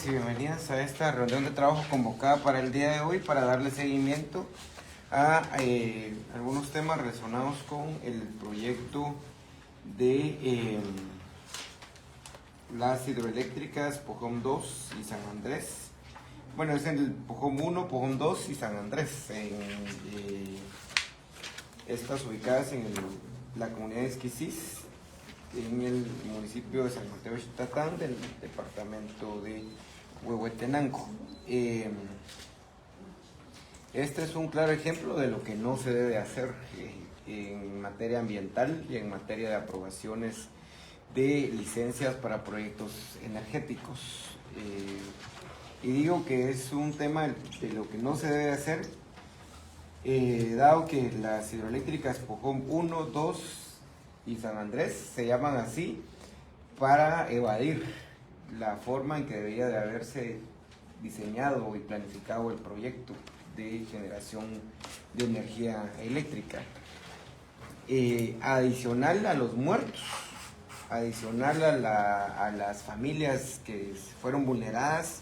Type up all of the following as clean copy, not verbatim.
bienvenidos y bienvenidas a esta reunión de trabajo convocada para el día de hoy para darle seguimiento a algunos temas relacionados con el proyecto de las hidroeléctricas Pojón 2 y San Andrés. Bueno, es en el Pojón 1, Pojón 2 y San Andrés, estas ubicadas en la comunidad de Esquisís, en el municipio de San Mateo Ixtatán, del departamento de Huehuetenango. Este es un claro ejemplo de lo que no se debe hacer en materia ambiental y en materia de aprobaciones de licencias para proyectos energéticos. Y digo que es un tema de lo que no se debe hacer, dado que las hidroeléctricas Pojón 1, 2 y San Andrés se llaman así para evadir la forma en que debería de haberse diseñado y planificado el proyecto de generación de energía eléctrica. Adicional a los muertos, adicional a las familias que fueron vulneradas,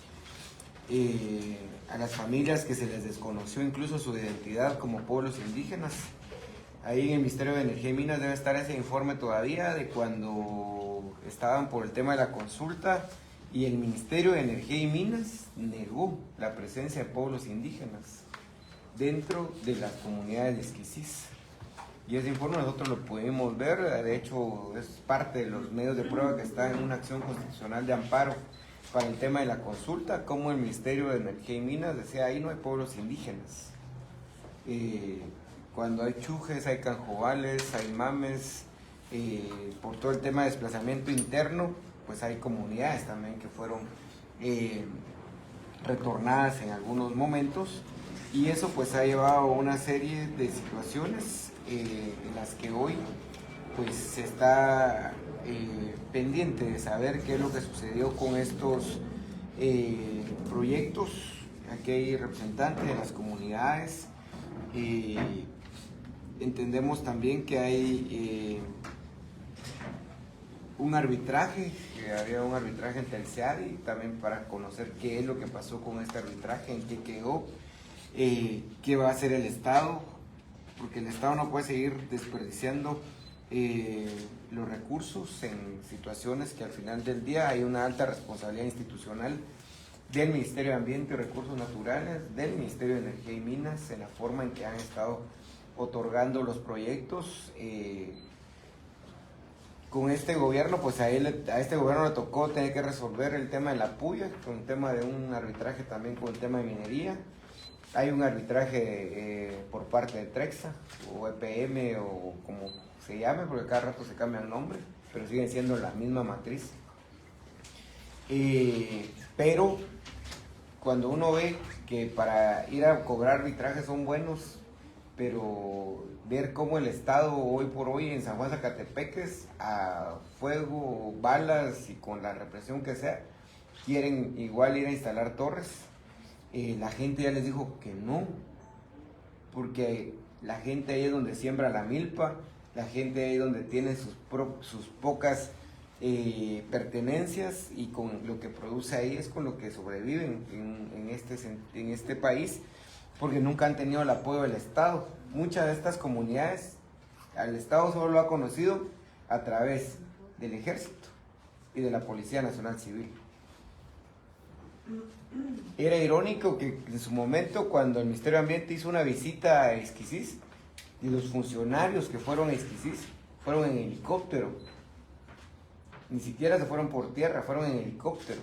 a las familias que se les desconoció incluso su identidad como pueblos indígenas. Ahí en el Ministerio de Energía y Minas debe estar ese informe todavía de cuando estaban por el tema de la consulta y el Ministerio de Energía y Minas negó la presencia de pueblos indígenas dentro de las comunidades de Esquisís. Y ese informe nosotros lo pudimos ver, de hecho es parte de los medios de prueba que está en una acción constitucional de amparo para el tema de la consulta, como el Ministerio de Energía y Minas decía, ahí no hay pueblos indígenas. Cuando hay chujes, hay canjobales, hay mames, por todo el tema de desplazamiento interno, pues hay comunidades también que fueron retornadas en algunos momentos, y eso pues ha llevado a una serie de situaciones en las que hoy pues se está pendiente de saber qué es lo que sucedió con estos proyectos. Aquí hay representantes de las comunidades. Entendemos también que hay un arbitraje, que había un arbitraje ante el CEADI, también para conocer qué es lo que pasó con este arbitraje, en qué quedó, qué va a hacer el Estado, porque el Estado no puede seguir desperdiciando los recursos en situaciones que al final del día hay una alta responsabilidad institucional del Ministerio de Ambiente y Recursos Naturales, del Ministerio de Energía y Minas, en la forma en que han estado otorgando los proyectos. Con este gobierno, pues a este gobierno le tocó tener que resolver el tema de la puya, con el tema de un arbitraje también con el tema de minería. Hay un arbitraje por parte de Trexa, o EPM, o como se llame, porque cada rato se cambia el nombre, pero siguen siendo la misma matriz. Pero cuando uno ve que para ir a cobrar arbitrajes son buenos, pero ver cómo el Estado hoy por hoy en San Juan Zacatepeques, a fuego, balas y con la represión que sea, quieren igual ir a instalar torres, la gente ya les dijo que no, porque la gente ahí es donde siembra la milpa, la gente ahí es donde tiene sus pocas pertenencias, y con lo que produce ahí es con lo que sobreviven en este país, porque nunca han tenido el apoyo del Estado. Muchas de estas comunidades, al Estado solo lo ha conocido a través del Ejército y de la Policía Nacional Civil. Era irónico que en su momento, cuando el Ministerio de Ambiente hizo una visita a Esquisís, y los funcionarios que fueron a Esquisís fueron en helicóptero, ni siquiera se fueron por tierra, fueron en helicóptero.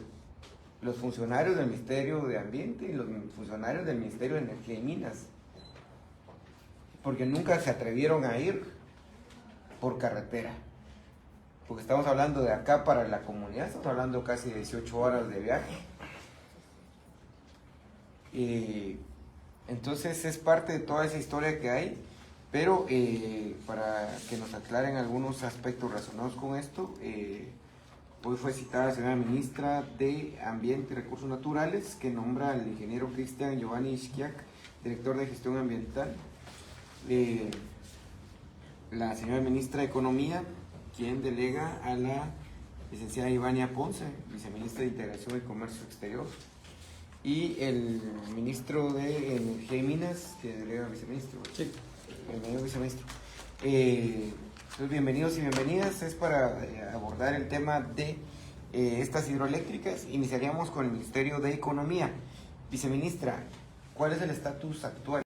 Los funcionarios del Ministerio de Ambiente y los funcionarios del Ministerio de Energía y Minas, porque nunca se atrevieron a ir por carretera, porque estamos hablando de acá para la comunidad, estamos hablando casi de 18 horas de viaje. Entonces es parte de toda esa historia que hay, pero para que nos aclaren algunos aspectos relacionados con esto, hoy fue citada la señora ministra de Ambiente y Recursos Naturales, que nombra al ingeniero Cristian Giovanni Ixquiac, director de Gestión Ambiental. La señora ministra de Economía, quien delega a la licenciada Ivania Ponce, viceministra de Integración y Comercio Exterior, y el ministro de Energía y Minas, que delega viceministro. Sí. Bienvenido, viceministro. Entonces, bienvenidos y bienvenidas. Es para abordar el tema de estas hidroeléctricas. Iniciaríamos con el Ministerio de Economía. Viceministra, ¿cuál es el estatus actual?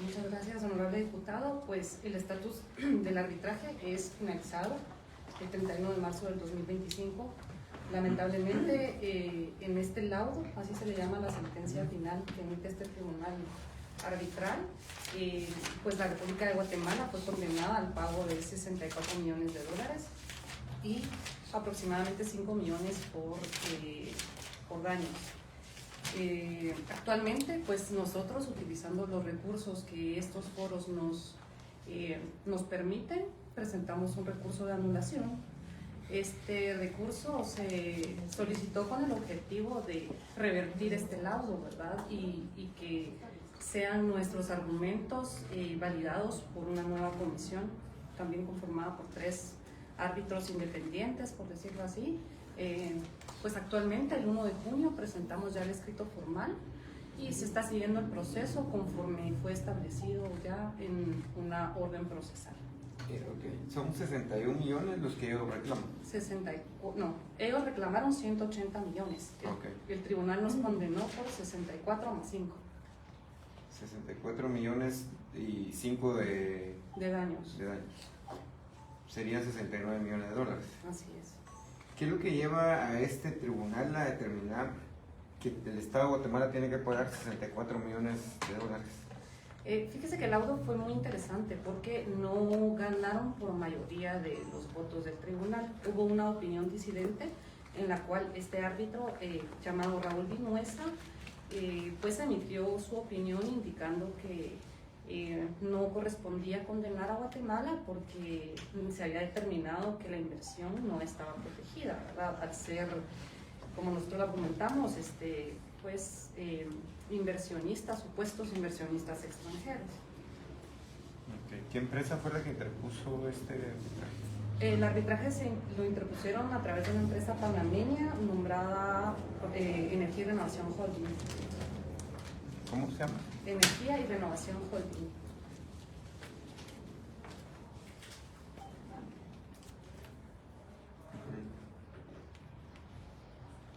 Muchas gracias, honorable diputado. Pues el estatus del arbitraje es finalizado el 31 de marzo del 2025. Lamentablemente, en este laudo, así se le llama la sentencia final que emite este tribunal arbitral, pues la República de Guatemala fue condenada al pago de 64 millones de dólares y aproximadamente 5 millones por daños. Actualmente, pues nosotros, utilizando los recursos que estos foros nos permiten, presentamos un recurso de anulación. Este recurso se solicitó con el objetivo de revertir este laudo, ¿verdad? Y que sean nuestros argumentos validados por una nueva comisión, también conformada por 3 árbitros independientes, por decirlo así. Pues actualmente, el 1 de junio, presentamos ya el escrito formal y se está siguiendo el proceso conforme fue establecido ya en una orden procesal. Okay. Son 61 millones los que ellos reclaman. Ellos reclamaron 180 millones. Okay. El tribunal nos condenó por 64 más 5. 64 millones y 5 de daños. Serían 69 millones de dólares. Así es. ¿Qué es lo que lleva a este tribunal a determinar que el Estado de Guatemala tiene que pagar 64 millones de dólares? Fíjese que el laudo fue muy interesante porque no ganaron por mayoría de los votos del tribunal. Hubo una opinión disidente en la cual este árbitro, llamado Raúl Vinuesa, pues emitió su opinión indicando que no correspondía condenar a Guatemala porque se había determinado que la inversión no estaba protegida, ¿verdad? Al ser, como nosotros lo argumentamos, pues inversionistas, supuestos inversionistas extranjeros. Okay. ¿Qué empresa fue la que interpuso este arbitraje? El arbitraje lo interpusieron a través de una empresa panameña nombrada Energía y Renovación Holding. ¿Cómo se llama? Energía y Renovación Holding.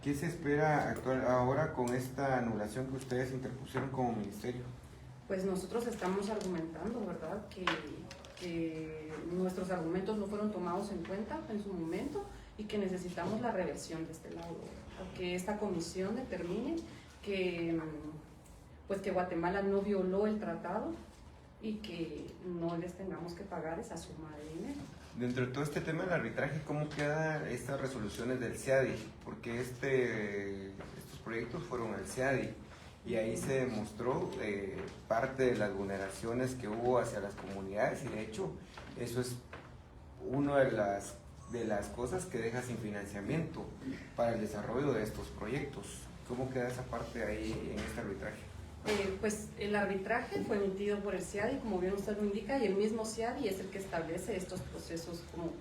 ¿Qué se espera ahora con esta anulación que ustedes interpusieron como ministerio? Pues nosotros estamos argumentando, ¿verdad?, que nuestros argumentos no fueron tomados en cuenta en su momento y que necesitamos la reversión de este laudo, que esta comisión determine que Guatemala no violó el tratado y que no les tengamos que pagar esa suma de dinero. Dentro de todo este tema del arbitraje, ¿cómo quedan estas resoluciones del CIADI? Porque estos proyectos fueron al CIADI y ahí se demostró parte de las vulneraciones que hubo hacia las comunidades y de hecho eso es una de las cosas que deja sin financiamiento para el desarrollo de estos proyectos. ¿Cómo queda esa parte ahí en este arbitraje? Pues el arbitraje fue emitido por el CIADI, como bien usted lo indica, y el mismo CIADI es el que establece estos procesos como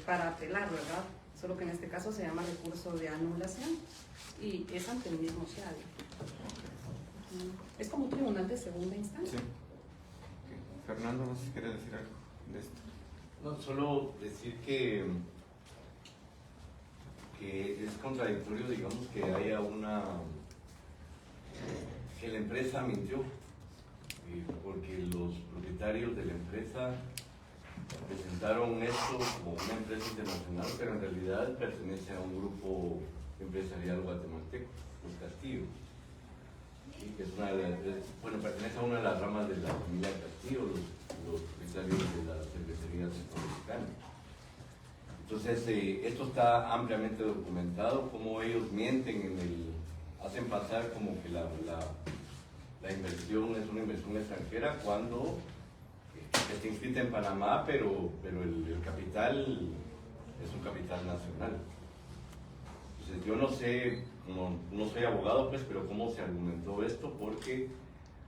para apelar, ¿verdad? Solo que en este caso se llama recurso de anulación y es ante el mismo CIADI. Es como un tribunal de segunda instancia. Sí. Okay. Fernando, no sé si quieres decir algo de esto. No, solo decir que es contradictorio, digamos, que haya que la empresa mintió, porque los propietarios de la empresa presentaron esto como una empresa internacional, pero en realidad pertenece a un grupo empresarial guatemalteco, Los Castillo, que es pertenece a una de las ramas de la familia Castillo, los propietarios de la cervecería centroamericana. Entonces, esto está ampliamente documentado, cómo ellos mienten hacen pasar como que la inversión es una inversión extranjera cuando está inscrita en Panamá, pero el capital es un capital nacional. Entonces yo no sé, no soy abogado pues, pero cómo se argumentó esto, porque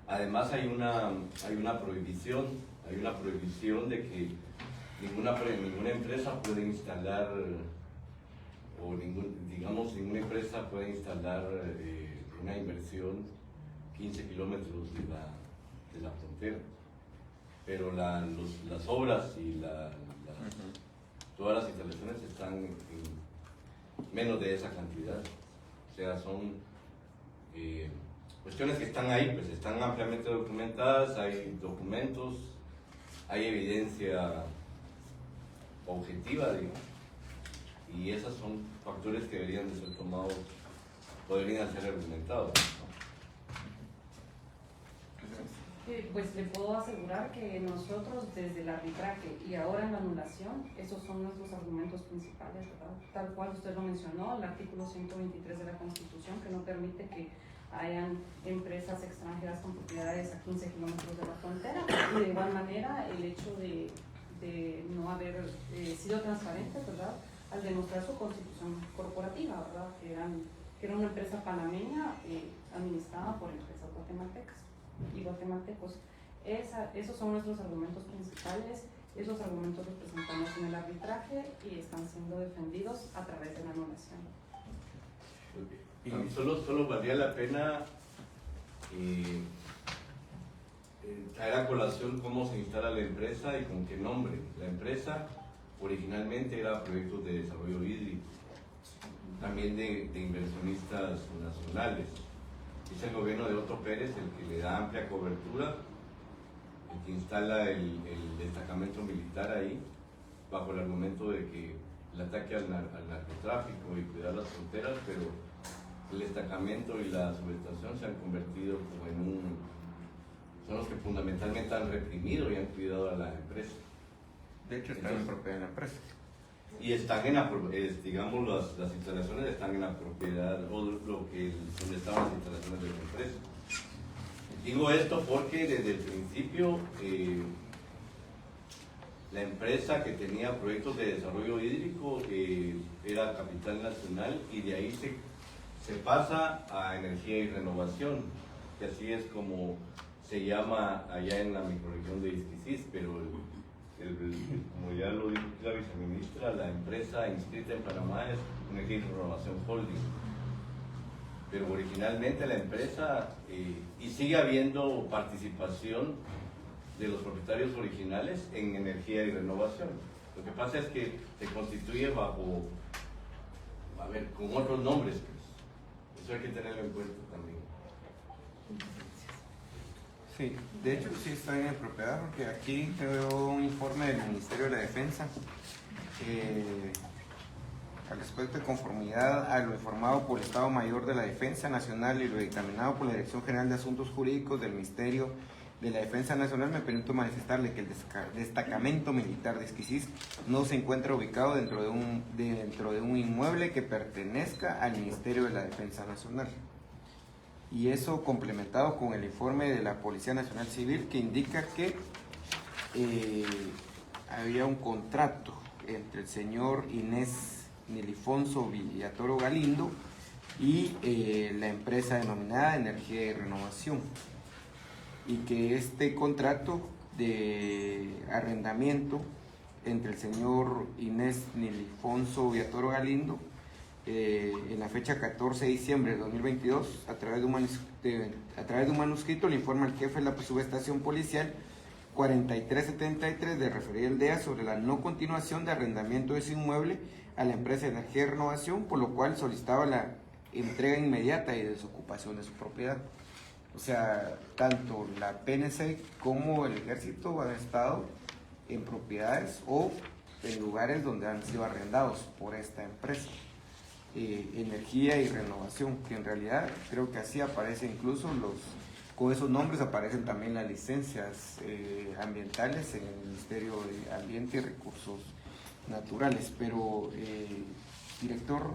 además hay una prohibición de que ninguna empresa puede instalar o digamos, ninguna empresa puede instalar una inversión 15 kilómetros de la frontera, pero las obras y todas las instalaciones están en menos de esa cantidad. O sea, son cuestiones que están ahí, pues están ampliamente documentadas, hay documentos, hay evidencia objetiva, digamos, y esos son factores que deberían de ser tomados, podrían ser argumentados, ¿no? Pues le puedo asegurar que nosotros desde el arbitraje y ahora en la anulación, esos son nuestros argumentos principales, ¿verdad? Tal cual usted lo mencionó, el artículo 123 de la Constitución, que no permite que hayan empresas extranjeras con propiedades a 15 kilómetros de la frontera, y de igual manera el hecho de no haber sido transparentes, ¿verdad?, al demostrar su constitución corporativa, ¿verdad?, que era una empresa panameña administrada por empresas guatemaltecas y guatemaltecos. Esos son nuestros argumentos principales. Esos argumentos los presentamos en el arbitraje y están siendo defendidos a través de la anulación. Y solo valdría la pena traer a colación cómo se instala la empresa y con qué nombre. La empresa originalmente era Proyectos de Desarrollo Hídrico, también de inversionistas nacionales. Es el gobierno de Otto Pérez el que le da amplia cobertura, el que instala el destacamento militar ahí, bajo el argumento de que el ataque al narcotráfico y cuidar las fronteras, pero el destacamento y la subestación se han convertido como son los que fundamentalmente han reprimido y han cuidado a la empresa. De hecho, están en propiedad de la empresa. Y están digamos, las instalaciones están en la propiedad, o donde estaban las instalaciones de la empresa. Digo esto porque desde el principio la empresa que tenía proyectos de desarrollo hídrico era Capital Nacional, y de ahí se pasa a Energía y Renovación, que así es como se llama allá en la microrregión de Isquisís, pero como ya lo dijo la viceministra, la empresa inscrita en Panamá es Energía y Renovación Holding. Pero originalmente la empresa, y sigue habiendo participación de los propietarios originales en Energía y Renovación. Lo que pasa es que se constituye con otros nombres, pues. Eso hay que tenerlo en cuenta también. Sí, de hecho sí está en propiedad, porque aquí tengo un informe del Ministerio de la Defensa al respecto de conformidad a lo informado por el Estado Mayor de la Defensa Nacional y lo dictaminado por la Dirección General de Asuntos Jurídicos del Ministerio de la Defensa Nacional. Me permito manifestarle que el destacamento militar de Isquisís no se encuentra ubicado dentro de un inmueble que pertenezca al Ministerio de la Defensa Nacional. Y eso complementado con el informe de la Policía Nacional Civil, que indica que había un contrato entre el señor Inés Nilifonso Villatoro Galindo y la empresa denominada Energía y Renovación, y que este contrato de arrendamiento entre el señor Inés Nilifonso Villatoro Galindo en la fecha 14 de diciembre de 2022, a través de un manuscrito, le informa el jefe de la subestación policial 4373 de referir el DEA sobre la no continuación de arrendamiento de ese inmueble a la empresa de Energía y Renovación, por lo cual solicitaba la entrega inmediata y desocupación de su propiedad. O sea, tanto la PNC como el Ejército han estado en propiedades o en lugares donde han sido arrendados por esta empresa. Energía y Renovación, que en realidad creo que así aparece incluso con esos nombres aparecen también las licencias ambientales en el Ministerio de Ambiente y Recursos Naturales. Pero director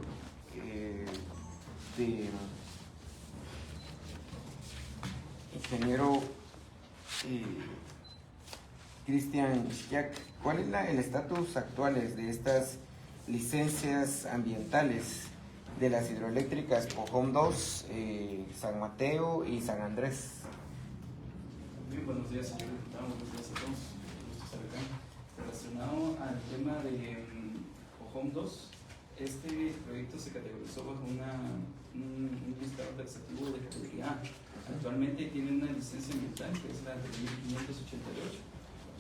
ingeniero Cristian Schiak, ¿cuál es el estatus actual de estas licencias ambientales de las hidroeléctricas Pojón 2, San Mateo y San Andrés? Muy buenos días, señor diputado, buenos días a todos. Un gusto estar acá. Relacionado al tema de Pojón 2, Este proyecto se categorizó bajo un listado taxativo de categoría A. Actualmente tiene una licencia ambiental que es la de 1588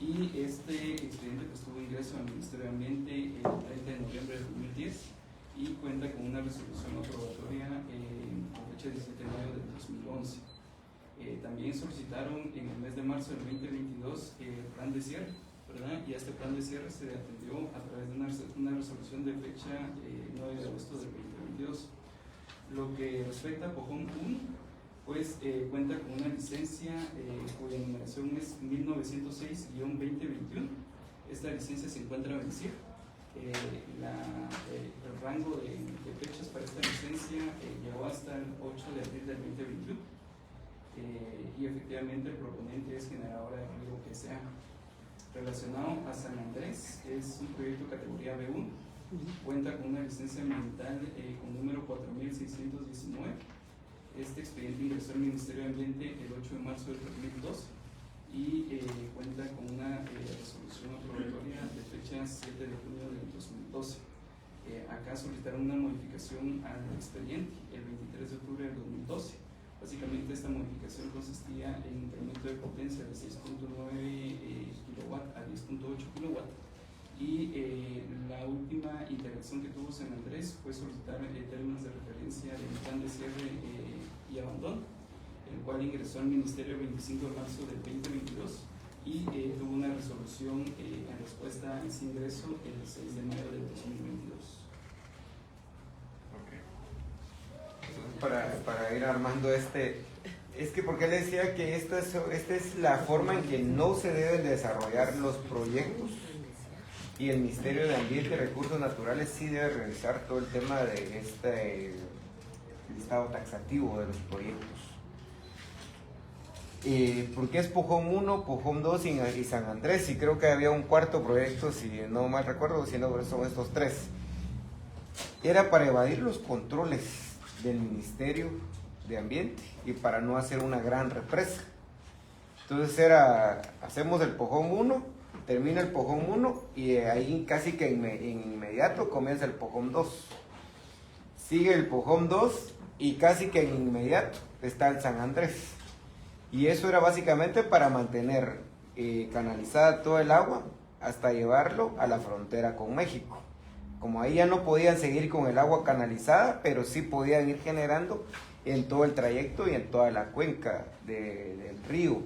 y este expediente pues, tuvo ingreso al Ministerio de Ambiente el 30 de noviembre de 2010 y cuenta con una resolución aprobatoria con fecha 17 de mayo del 2011. También solicitaron en el mes de marzo del 2022 el plan de cierre, ¿verdad? Y a este plan de cierre se atendió a través de una resolución de fecha 9 de agosto del 2022. Lo que respecta a Pojón 1, pues cuenta con una licencia cuya numeración es 1906-2021. Esta licencia se encuentra vencida. El rango de fechas para esta licencia llegó hasta el 8 de abril del 2021 y efectivamente el proponente es Generadora de Riego S.A. Relacionado a San Andrés, es un proyecto categoría B1, cuenta con una licencia ambiental con número 4619. Este expediente ingresó al Ministerio de Ambiente el 8 de marzo del 2002 y cuenta con una resolución aprobatoria de fecha 7 de junio del 2012. Acá solicitaron una modificación al expediente el 23 de octubre del 2012. Básicamente esta modificación consistía en incremento de potencia de 6.9 kW a 10.8 kW y la última interacción que tuvo San Andrés fue solicitar términos de referencia del plan de cierre y abandono, el cual ingresó al Ministerio el 25 de marzo del 2022 y tuvo una resolución en respuesta a ese ingreso el 6 de mayo del 2022. Para ir armando es que porque le decía que esta es la forma en que no se deben desarrollar los proyectos y el Ministerio de Ambiente y Recursos Naturales sí debe revisar todo el tema de este listado taxativo de los proyectos. Porque es Pojón 1, Pojón 2 y San Andrés, y creo que había un cuarto proyecto, si no mal recuerdo, si no son estos tres. Era para evadir los controles del Ministerio de Ambiente y para no hacer una gran represa. Entonces hacemos el Pojón 1, termina el Pojón 1 y ahí casi que en inmediato comienza el Pojón 2. Sigue el Pojón 2 y casi que en inmediato está el San Andrés. Y eso era básicamente para mantener canalizada todo el agua hasta llevarlo a la frontera con México. Como ahí ya no podían seguir con el agua canalizada, pero sí podían ir generando en todo el trayecto y en toda la cuenca del río.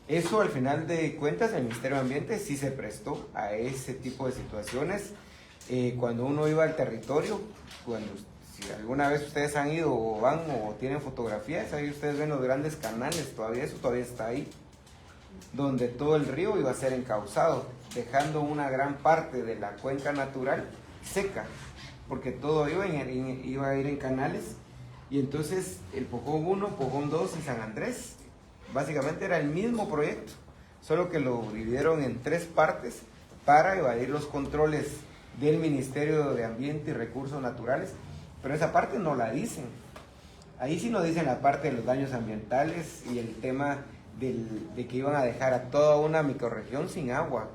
Eso al final de cuentas el Ministerio de Ambiente sí se prestó a ese tipo de situaciones. Cuando uno iba al territorio, si alguna vez ustedes han ido o van o tienen fotografías, ahí ustedes ven los grandes canales, eso todavía está ahí, donde todo el río iba a ser encauzado, dejando una gran parte de la cuenca natural seca, porque todo iba a ir en canales. Y entonces el Pojón 1, Pojón 2 y San Andrés básicamente era el mismo proyecto, solo que lo dividieron en tres partes para evadir los controles del Ministerio de Ambiente y Recursos Naturales, pero esa parte no la dicen. Ahí sí nos dicen la parte de los daños ambientales y el tema de que iban a dejar a toda una microrregión sin agua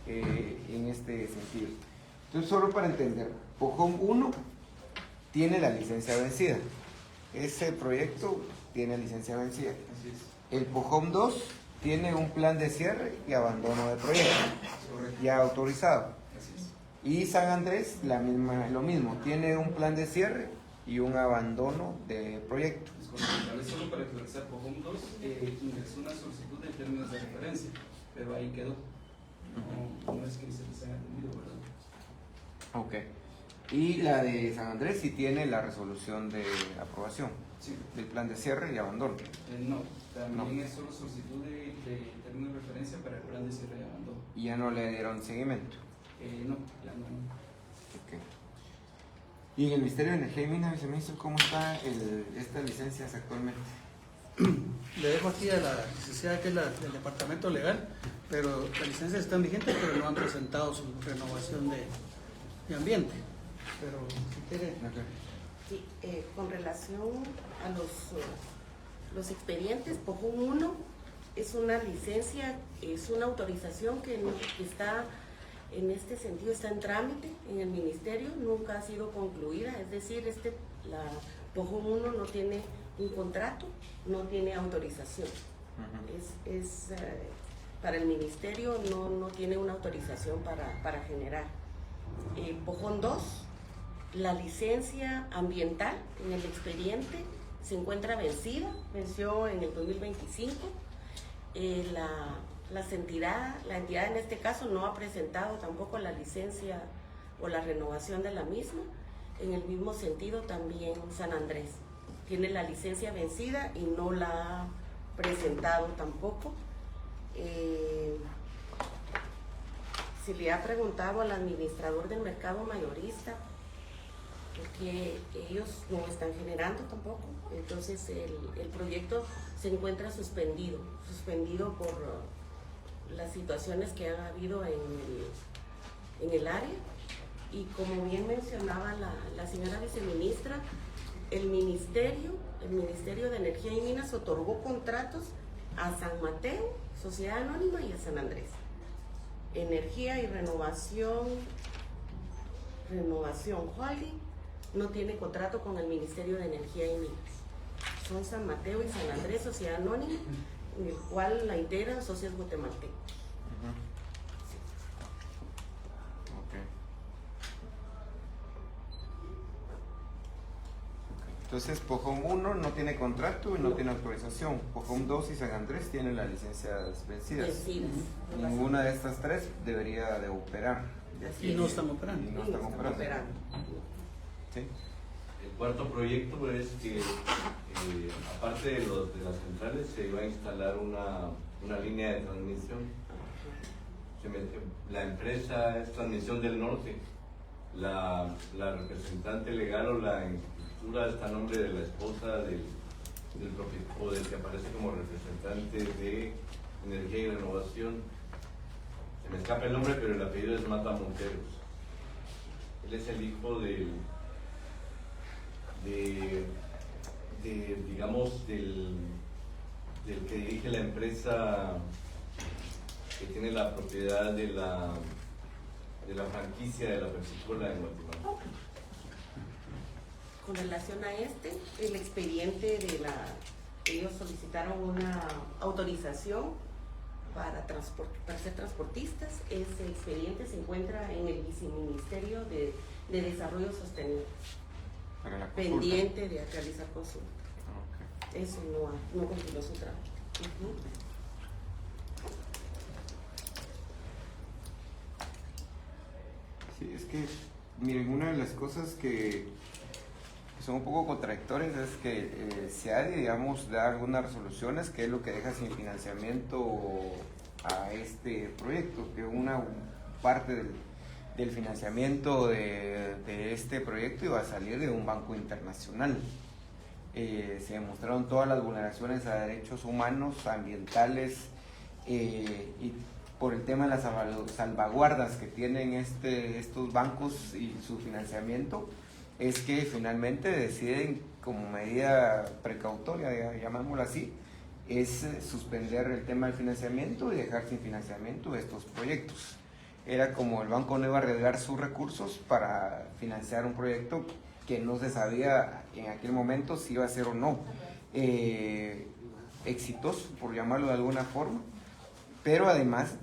en este sentido. Entonces, solo para entender, Pojón 1 tiene la licencia vencida. Ese proyecto tiene licencia vencida. Así es. El Pojón 2 tiene un plan de cierre y abandono de proyecto ya autorizado. Así es. Y San Andrés lo mismo, tiene un plan de cierre y un abandono de proyecto. Es correcto. Tal vez solo para actualizar Pojón 2 ingresó una solicitud de términos de referencia, pero ahí quedó. No es que se les haya atendido, ¿verdad? Ok. Y la de San Andrés sí tiene la resolución de aprobación, Sí. del plan de cierre y abandono. No, también No. es solo solicitud de términos de referencia para el plan de cierre y abandono. Y ya no le dieron seguimiento. No, ya no. Ok. Y en el Ministerio de Energía y Minas, viceministro, ¿cómo están estas licencias actualmente? Le dejo aquí a la licenciada que es del departamento legal, pero las licencias están vigentes, pero no han presentado su renovación de ambiente. Pero si quiere. Okay. Sí, con relación a los expedientes, Pojón 1 es una licencia, es una autorización que está En este sentido está en trámite en el ministerio, nunca ha sido concluida, es decir, la Pojón 1 no tiene un contrato, no tiene autorización. Para el ministerio no tiene una autorización para generar. Pojón 2, la licencia ambiental en el expediente se encuentra vencida, venció en el 2025. La entidad en este caso no ha presentado tampoco la licencia o la renovación de la misma. En el mismo sentido también San Andrés tiene la licencia vencida y no la ha presentado tampoco. Se le ha preguntado al administrador del mercado mayorista porque ellos no están generando tampoco, entonces el proyecto se encuentra suspendido por las situaciones que han habido en el área. Y como bien mencionaba la señora viceministra, el Ministerio de Energía y Minas otorgó contratos a San Mateo, Sociedad Anónima, y a San Andrés. Energía y Renovación Holding no tiene contrato con el Ministerio de Energía y Minas. Son San Mateo y San Andrés, Sociedad Anónima, en el cual la integran socios guatemaltecos. Entonces, Pojón 1 no tiene contrato y no tiene autorización. Pojón 2 y San Andrés tienen las licencias vencidas. Ninguna de estas tres debería de operar. Y no están operando. Y no están operando. ¿Sí? El cuarto proyecto es que, aparte de las centrales, se iba a instalar una línea de transmisión. La empresa es Transmisión del Norte. La representante legal o la estructura está a nombre de la esposa del que aparece como representante de Energía y Renovación. Se me escapa el nombre, pero el apellido es Mata Monteros. Él es el hijo digamos, del que dirige la empresa que tiene la propiedad de la franquicia de la Pepsi-Cola en Guatemala. Con relación a el expediente ellos solicitaron una autorización para ser transportistas. Ese expediente se encuentra en el Viceministerio de Desarrollo Sostenible, pendiente de realizar consulta. Okay. Eso no concluyó su trámite. Sí, es que, miren, una de las cosas que son un poco contradictorias es que se ha, digamos, dar algunas resoluciones que es lo que deja sin financiamiento a este proyecto, que una parte del financiamiento de este proyecto iba a salir de un banco internacional. Se demostraron todas las vulneraciones a derechos humanos, ambientales, y por el tema de las salvaguardas que tienen estos bancos y su financiamiento, es que finalmente deciden, como medida precautoria, llamémoslo así, es suspender el tema del financiamiento y dejar sin financiamiento estos proyectos. Era como el banco no iba a arriesgar sus recursos para financiar un proyecto que no se sabía en aquel momento si iba a ser o no exitoso, por llamarlo de alguna forma, pero además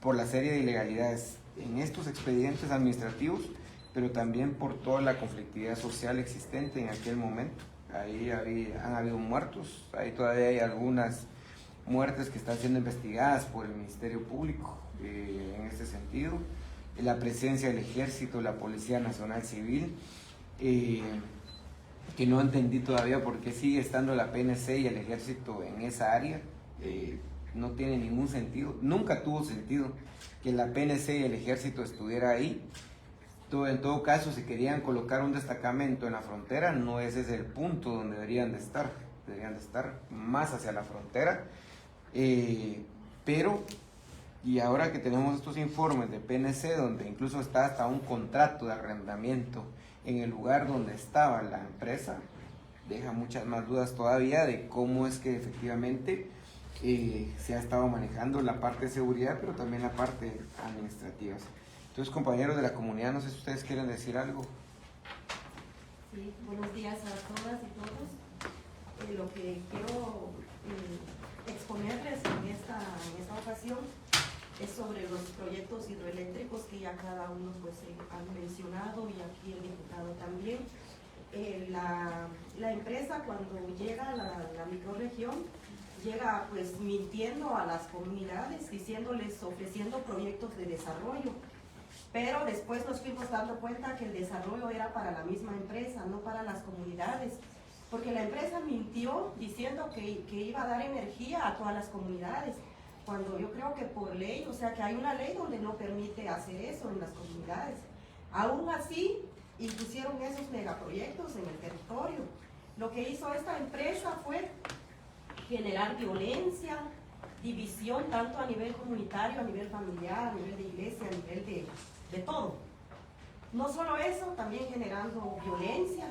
por la serie de ilegalidades en estos expedientes administrativos, pero también por toda la conflictividad social existente en aquel momento. Ahí han habido muertos, ahí todavía hay algunas muertes que están siendo investigadas por el Ministerio Público en este sentido. La presencia del Ejército, la Policía Nacional Civil, que no entendí todavía por qué sigue estando la PNC y el Ejército en esa área. No tiene ningún sentido, nunca tuvo sentido que la PNC y el Ejército estuviera ahí. En todo caso, si querían colocar un destacamento en la frontera, no ese es el punto donde deberían de estar más hacia la frontera. Pero, y ahora que tenemos estos informes de PNC, donde incluso está hasta un contrato de arrendamiento en el lugar donde estaba la empresa, deja muchas más dudas todavía de cómo es que efectivamente se ha estado manejando la parte de seguridad, pero también la parte administrativa. Entonces, compañeros de la comunidad, no sé si ustedes quieren decir algo. Sí, buenos días a todas y todos. Lo que quiero exponerles en esta ocasión es sobre los proyectos hidroeléctricos que ya cada uno pues han mencionado, y aquí el diputado también. La empresa, cuando llega a la microrregión, llega pues mintiendo a las comunidades, diciéndoles, ofreciendo proyectos de desarrollo, pero después nos fuimos dando cuenta que el desarrollo era para la misma empresa, no para las comunidades, porque la empresa mintió diciendo que iba a dar energía a todas las comunidades, cuando yo creo que por ley, o sea que hay una ley donde no permite hacer eso en las comunidades. Aún así, impusieron esos megaproyectos en el territorio. Lo que hizo esta empresa fue generar violencia, división, tanto a nivel comunitario, a nivel familiar, a nivel de iglesia, a nivel de todo. No solo eso, también generando violencia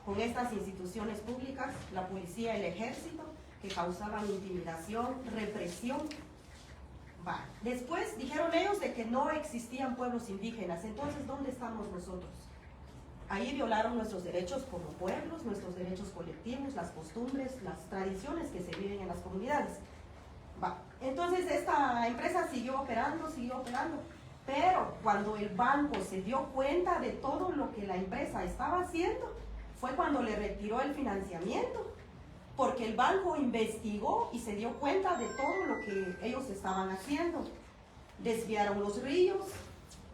con estas instituciones públicas, la policía y el ejército, que causaban intimidación, represión. Después dijeron ellos de que no existían pueblos indígenas. Entonces, ¿dónde estamos nosotros? Ahí violaron nuestros derechos como pueblos, nuestros derechos colectivos, las costumbres, las tradiciones que se viven en las comunidades. Entonces esta empresa siguió operando, pero cuando el banco se dio cuenta de todo lo que la empresa estaba haciendo, fue cuando le retiró el financiamiento, porque el banco investigó y se dio cuenta de todo lo que ellos estaban haciendo. Desviaron los ríos,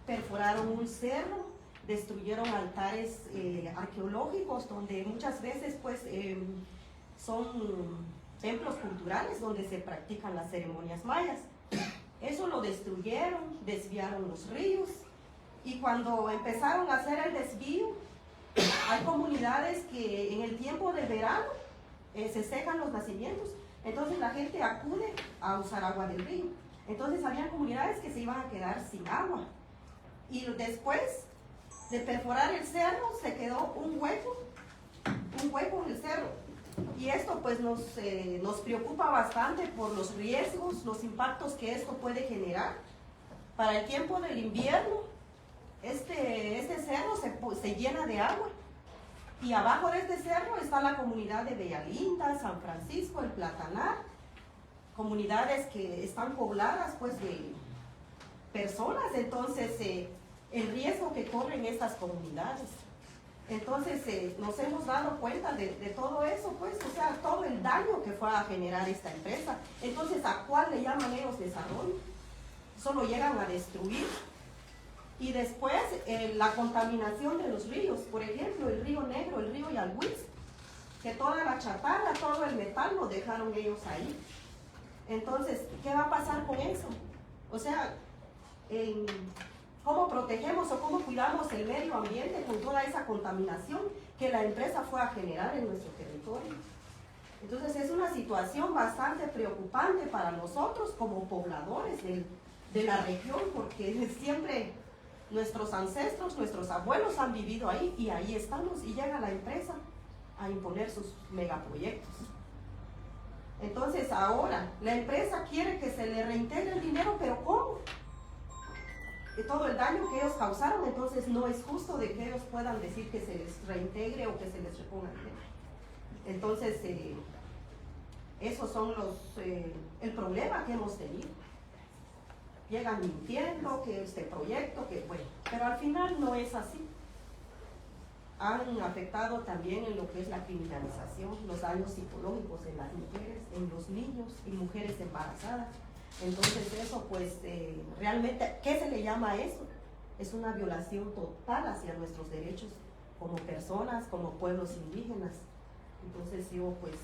perforaron un cerro, destruyeron altares arqueológicos, donde muchas veces pues son templos culturales donde se practican las ceremonias mayas. Eso lo destruyeron, desviaron los ríos, y cuando empezaron a hacer el desvío, hay comunidades que en el tiempo del verano se secan los nacimientos, entonces la gente acude a usar agua del río. Entonces había comunidades que se iban a quedar sin agua, y después de perforar el cerro se quedó un hueco en el cerro, y esto pues nos preocupa bastante por los riesgos, los impactos que esto puede generar. Para el tiempo del invierno, este cerro se llena de agua, y abajo de este cerro está la comunidad de Bellalinda, San Francisco, el Platanar, comunidades que están pobladas pues de personas. Entonces el riesgo que corren estas comunidades. Entonces nos hemos dado cuenta de todo eso, pues, o sea, todo el daño que fue a generar esta empresa. Entonces, ¿a cuál le llaman ellos desarrollo? Solo llegan a destruir. Y después la contaminación de los ríos, por ejemplo, el río Negro, el río Yalhuitz, que toda la chatarra, todo el metal lo dejaron ellos ahí. Entonces, ¿qué va a pasar con eso? O sea, ¿cómo protegemos o cómo cuidamos el medio ambiente con toda esa contaminación que la empresa fue a generar en nuestro territorio? Entonces es una situación bastante preocupante para nosotros como pobladores de la región, porque siempre nuestros ancestros, nuestros abuelos han vivido ahí, y ahí estamos, y llega la empresa a imponer sus megaproyectos. Entonces ahora la empresa quiere que se le reintegre el dinero, pero ¿cómo? Todo el daño que ellos causaron, entonces no es justo de que ellos puedan decir que se les reintegre o que se les reponga dinero. Entonces esos son el problema que hemos tenido. Llegan mintiendo que este proyecto, que bueno, pero al final no es así. Han afectado también en lo que es la criminalización, los daños psicológicos en las mujeres, en los niños y mujeres embarazadas. Entonces eso pues realmente, ¿qué se le llama a eso? Es una violación total hacia nuestros derechos como personas, como pueblos indígenas. Entonces yo pues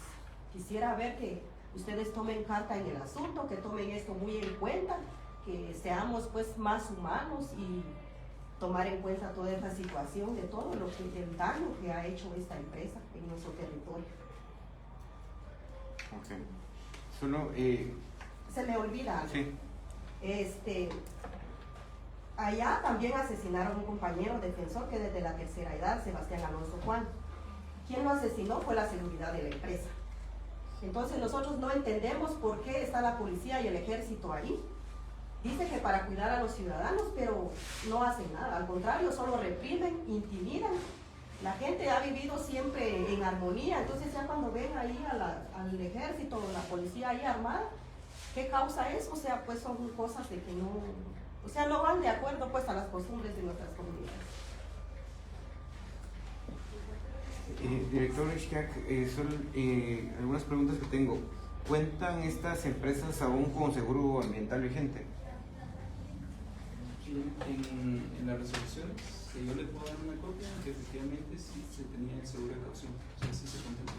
quisiera ver que ustedes tomen carta en el asunto, que tomen esto muy en cuenta, que seamos pues más humanos y tomar en cuenta toda esta situación de todo el daño que ha hecho esta empresa en nuestro territorio. Ok. Solo se me olvida algo. Sí. Allá también asesinaron a un compañero defensor que desde la tercera edad, Sebastián Alonso Juan. Quien lo asesinó fue la seguridad de la empresa. Entonces nosotros no entendemos por qué está la policía y el ejército ahí. Dice que para cuidar a los ciudadanos, pero no hacen nada. Al contrario, solo reprimen, intimidan. La gente ha vivido siempre en armonía, entonces ya cuando ven ahí al ejército o la policía ahí armada, ¿qué causa eso? O sea, pues son cosas de que no, o sea, no van de acuerdo pues a las costumbres de nuestras comunidades. Director Ishak, algunas preguntas que tengo. ¿Cuentan estas empresas aún con seguro ambiental vigente? En las resoluciones, que yo le puedo dar una copia, que efectivamente sí se tenía el seguro de caución, o sea, sí se contempló.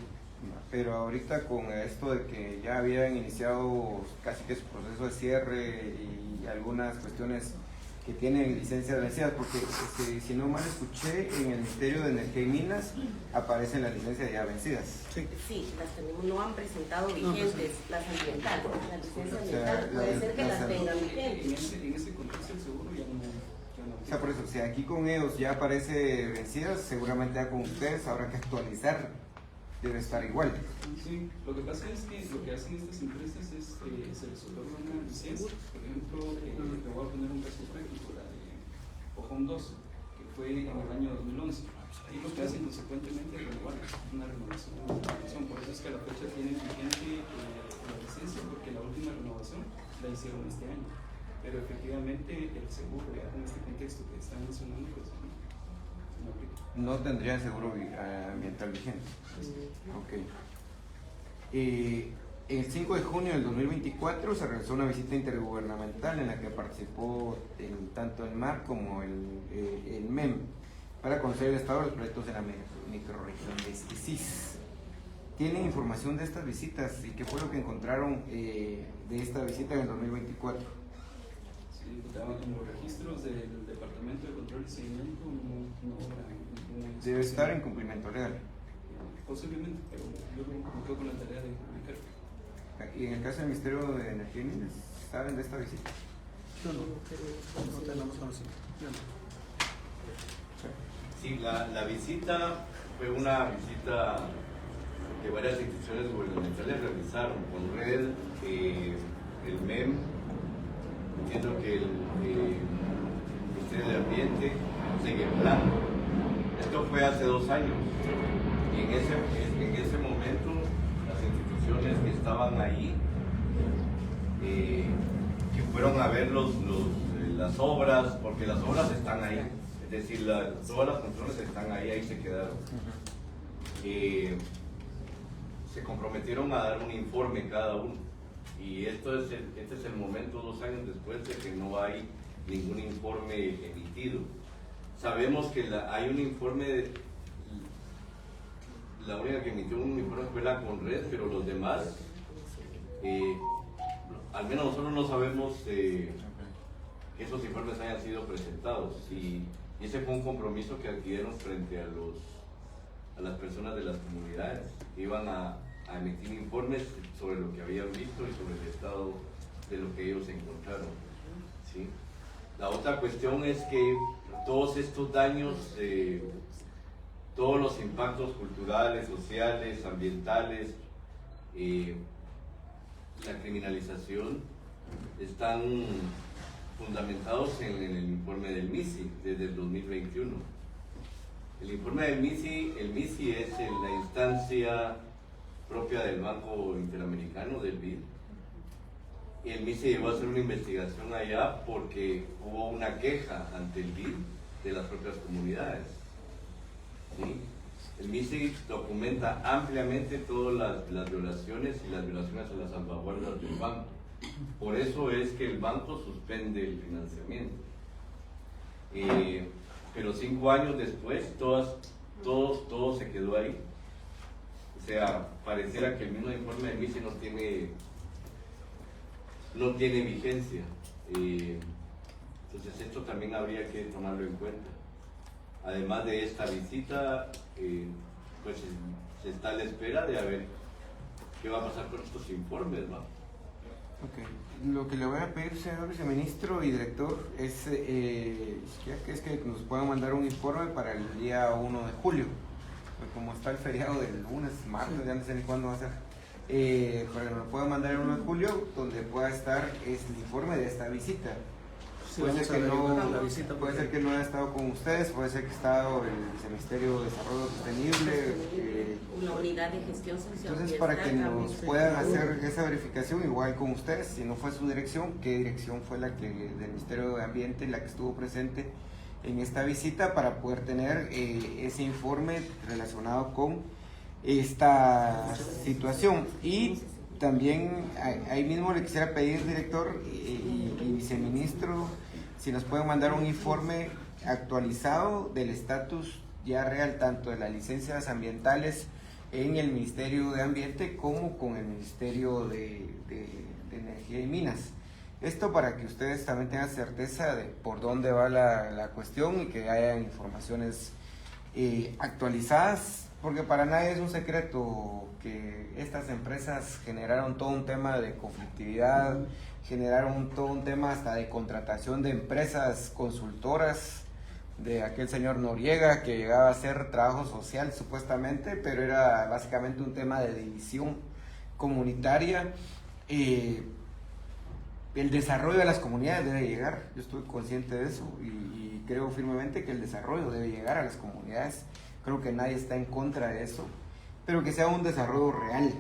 Pero ahorita con esto de que ya habían iniciado casi que su proceso de cierre y algunas cuestiones que tienen licencias vencidas, porque si no mal escuché, en el Ministerio de Energía y Minas aparecen las licencias ya vencidas. Sí, las tenemos, no han presentado vigentes, las ambientales, la licencia ambiental, O sea, puede ser que las tengan En vigentes. ese contexto el seguro ya no O sea, por eso, si aquí con ellos ya aparece vencidas, seguramente ya con ustedes habrá que actualizar, debe estar igual. Sí, lo que pasa es que lo que hacen estas empresas es se les otorga una licencia. Por ejemplo, le voy a poner un caso práctico, la de Ojón 2, que fue en el año 2011. Y lo que hacen consecuentemente es renovar una renovación. Por eso es que a la fecha tienen vigente la licencia, porque la última renovación la hicieron este año. Pero efectivamente el seguro, ya en este contexto que están mencionando, pues no aplica. No tendrían seguro ambiental vigente. Ok. El 5 de junio del 2024 se realizó una visita intergubernamental en la que participó tanto el MAR como el MEM para conocer el estado de los proyectos de la microrregión de Esquisís. ¿Tienen información de estas visitas y qué fue lo que encontraron de esta visita en el 2024? Sí, en los registros del Departamento de Control y Seguimiento no Debe estar en cumplimiento legal. Posiblemente, pero yo me quedo con la tarea de publicar. Y en el caso del Ministerio de Energía y Minas, ¿saben de esta visita? No tenemos conocimiento. Sí, la visita fue una visita que varias instituciones gubernamentales realizaron con Red, el MEM, entiendo que el Ministerio de Ambiente, Segueplan. Esto fue hace 2 años y en ese momento las instituciones que estaban ahí, que fueron a ver las obras, porque las obras están ahí, es decir, todas las construcciones están ahí se quedaron. Se comprometieron a dar un informe cada uno y este es el momento 2 años después de que no hay ningún informe emitido. Sabemos que hay un informe, la única que emitió un informe fue la Conred, pero los demás, al menos nosotros no sabemos que esos informes hayan sido presentados y ese fue un compromiso que adquirieron frente a las personas de las comunidades. Iban a emitir informes sobre lo que habían visto y sobre el estado de lo que ellos encontraron. ¿Sí? La otra cuestión es que todos estos daños, todos los impactos culturales, sociales, ambientales, la criminalización, están fundamentados en el informe del MISI desde el 2021. El informe del MISI, el MISI es la instancia propia del Banco Interamericano, del BID. Y el MISI llegó a hacer una investigación allá porque hubo una queja ante el BID de las propias comunidades. ¿Sí? El MISI documenta ampliamente todas las violaciones y las violaciones a las salvaguardas del banco. Por eso es que el banco suspende el financiamiento. Pero 5 años después, todo se quedó ahí. O sea, pareciera que el mismo informe del MISI no tiene vigencia. Entonces esto también habría que tomarlo en cuenta. Además de esta visita, pues se está a la espera de a ver qué va a pasar con estos informes, ¿no? Okay. Lo que le voy a pedir, señor viceministro y director, es que nos puedan mandar un informe para el día 1 de julio. Pues como está el feriado del lunes, martes, ya no sé ni cuándo va a ser. para que nos pueda mandar el 1 de julio, donde pueda estar el informe de esta visita. Sí, Puede vamos ser a que averiguar no, la visita. puede ser que no haya estado con ustedes, puede ser que ha estado el Ministerio de Desarrollo Sostenible. La unidad de gestión Entonces, socioambiental. para que nos también. puedan hacer esa verificación, igual con ustedes, si no fue su dirección, ¿qué dirección fue la que del Ministerio de Ambiente la que estuvo presente en esta visita para poder tener ese informe relacionado con esta situación? Y también ahí mismo le quisiera pedir, director y viceministro, si nos pueden mandar un informe actualizado del estatus ya real, tanto de las licencias ambientales en el Ministerio de Ambiente como con el Ministerio de Energía y Minas. Esto para que ustedes también tengan certeza de por dónde va la cuestión y que haya informaciones actualizadas, porque para nadie es un secreto que estas empresas generaron todo un tema de conflictividad, generaron todo un tema hasta de contratación de empresas consultoras, de aquel señor Noriega que llegaba a hacer trabajo social supuestamente, pero era básicamente un tema de división comunitaria. El desarrollo de las comunidades debe llegar, yo estoy consciente de eso y creo firmemente que el desarrollo debe llegar a las comunidades, creo que nadie está en contra de eso, pero que sea un desarrollo real,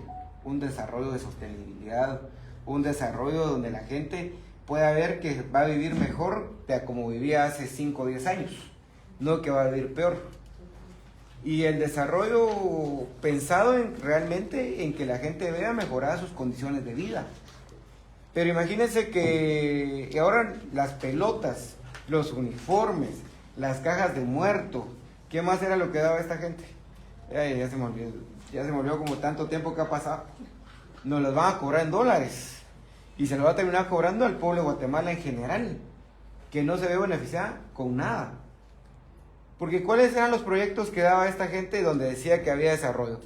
un desarrollo de sostenibilidad, un desarrollo donde la gente pueda ver que va a vivir mejor de como vivía hace 5 o 10 años, no que va a vivir peor. Y el desarrollo pensado realmente en que la gente vea mejoradas sus condiciones de vida. Pero imagínense que ahora las pelotas, los uniformes, las cajas de muerto, ¿qué más era lo que daba esta gente? Ya se me olvidó como tanto tiempo que ha pasado. Nos los van a cobrar en dólares y se lo va a terminar cobrando al pueblo de Guatemala en general, que no se ve beneficiada con nada. Porque ¿cuáles eran los proyectos que daba esta gente donde decía que había desarrollo?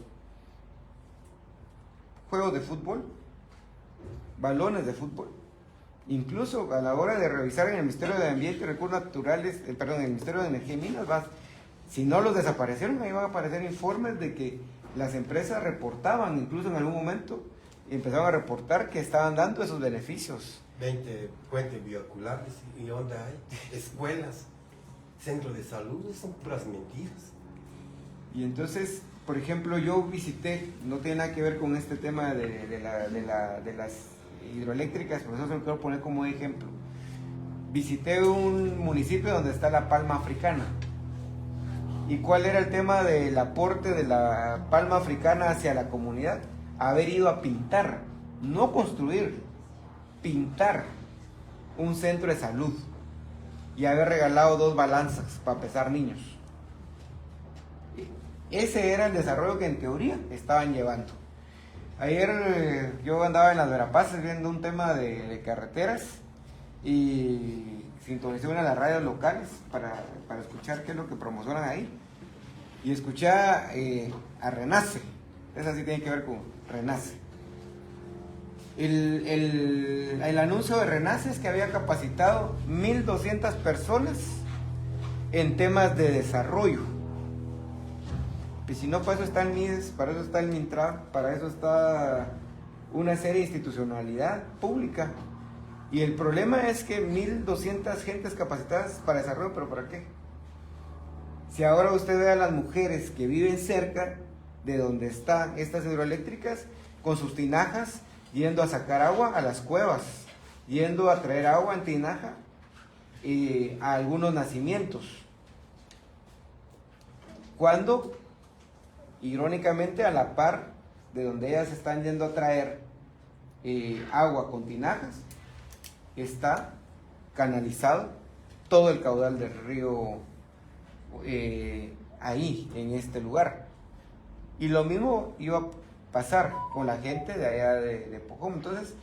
Juegos de fútbol, balones de fútbol. Incluso a la hora de revisar en el Ministerio de Ambiente y Recursos Naturales, en el Ministerio de Energía y Minas, si no los desaparecieron, ahí van a aparecer informes de que las empresas reportaban, incluso en algún momento, y empezaron a reportar que estaban dando esos beneficios. 20 puentes vehiculares, ¿y dónde hay? Escuelas, centros de salud, son puras mentiras. Y entonces, por ejemplo, yo visité, no tiene nada que ver con este tema de las hidroeléctricas, por eso se lo quiero poner como ejemplo. Visité un municipio donde está la palma africana. ¿Y cuál era el tema del aporte de la palma africana hacia la comunidad? Haber ido a pintar, no construir, pintar un centro de salud y haber regalado 2 balanzas para pesar niños. Ese era el desarrollo que en teoría estaban llevando. Ayer yo andaba en las Verapaces viendo un tema de carreteras y sintonicé una de las radios locales para escuchar qué es lo que promocionan ahí. Y escuché a Renace, esa sí tiene que ver con Renace. El anuncio de Renace es que había capacitado 1,200 personas en temas de desarrollo. Y si no, para eso está el MIDES, para eso está el MINTRA, para eso está una serie de institucionalidad pública. Y el problema es que 1,200 gentes capacitadas para desarrollo, ¿pero para qué? Si ahora usted ve a las mujeres que viven cerca de donde están estas hidroeléctricas, con sus tinajas, yendo a sacar agua a las cuevas, yendo a traer agua en tinaja a algunos nacimientos. Cuando, irónicamente, a la par de donde ellas están yendo a traer agua con tinajas, está canalizado todo el caudal del río ahí, en este lugar. Y lo mismo iba a pasar con la gente de allá de Pocom. Entonces,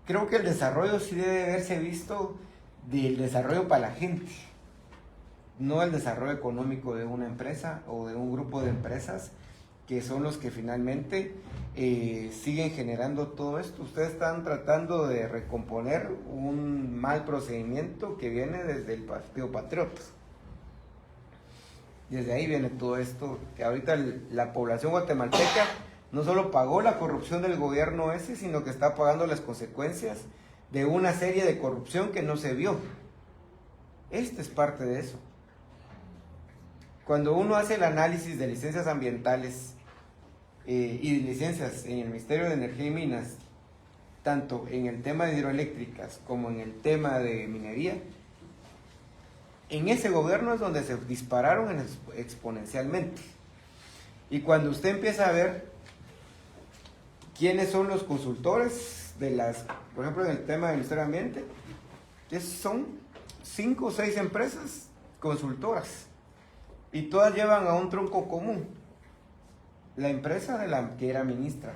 creo que el desarrollo sí debe verse visto del desarrollo para la gente, no el desarrollo económico de una empresa o de un grupo de empresas que son los que finalmente siguen generando todo esto. Ustedes están tratando de recomponer un mal procedimiento que viene desde el Partido Patriota. Desde ahí viene todo esto, que ahorita la población guatemalteca no solo pagó la corrupción del gobierno ese, sino que está pagando las consecuencias de una serie de corrupción que no se vio. Este es parte de eso. Cuando uno hace el análisis de licencias ambientales y licencias en el Ministerio de Energía y Minas, tanto en el tema de hidroeléctricas como en el tema de minería, en ese gobierno es donde se dispararon exponencialmente. Y cuando usted empieza a ver quiénes son los consultores de las, por ejemplo, en el tema del Ministerio de Ambiente, son 5 o 6 empresas consultoras y todas llevan a un tronco común. La empresa de la que era ministra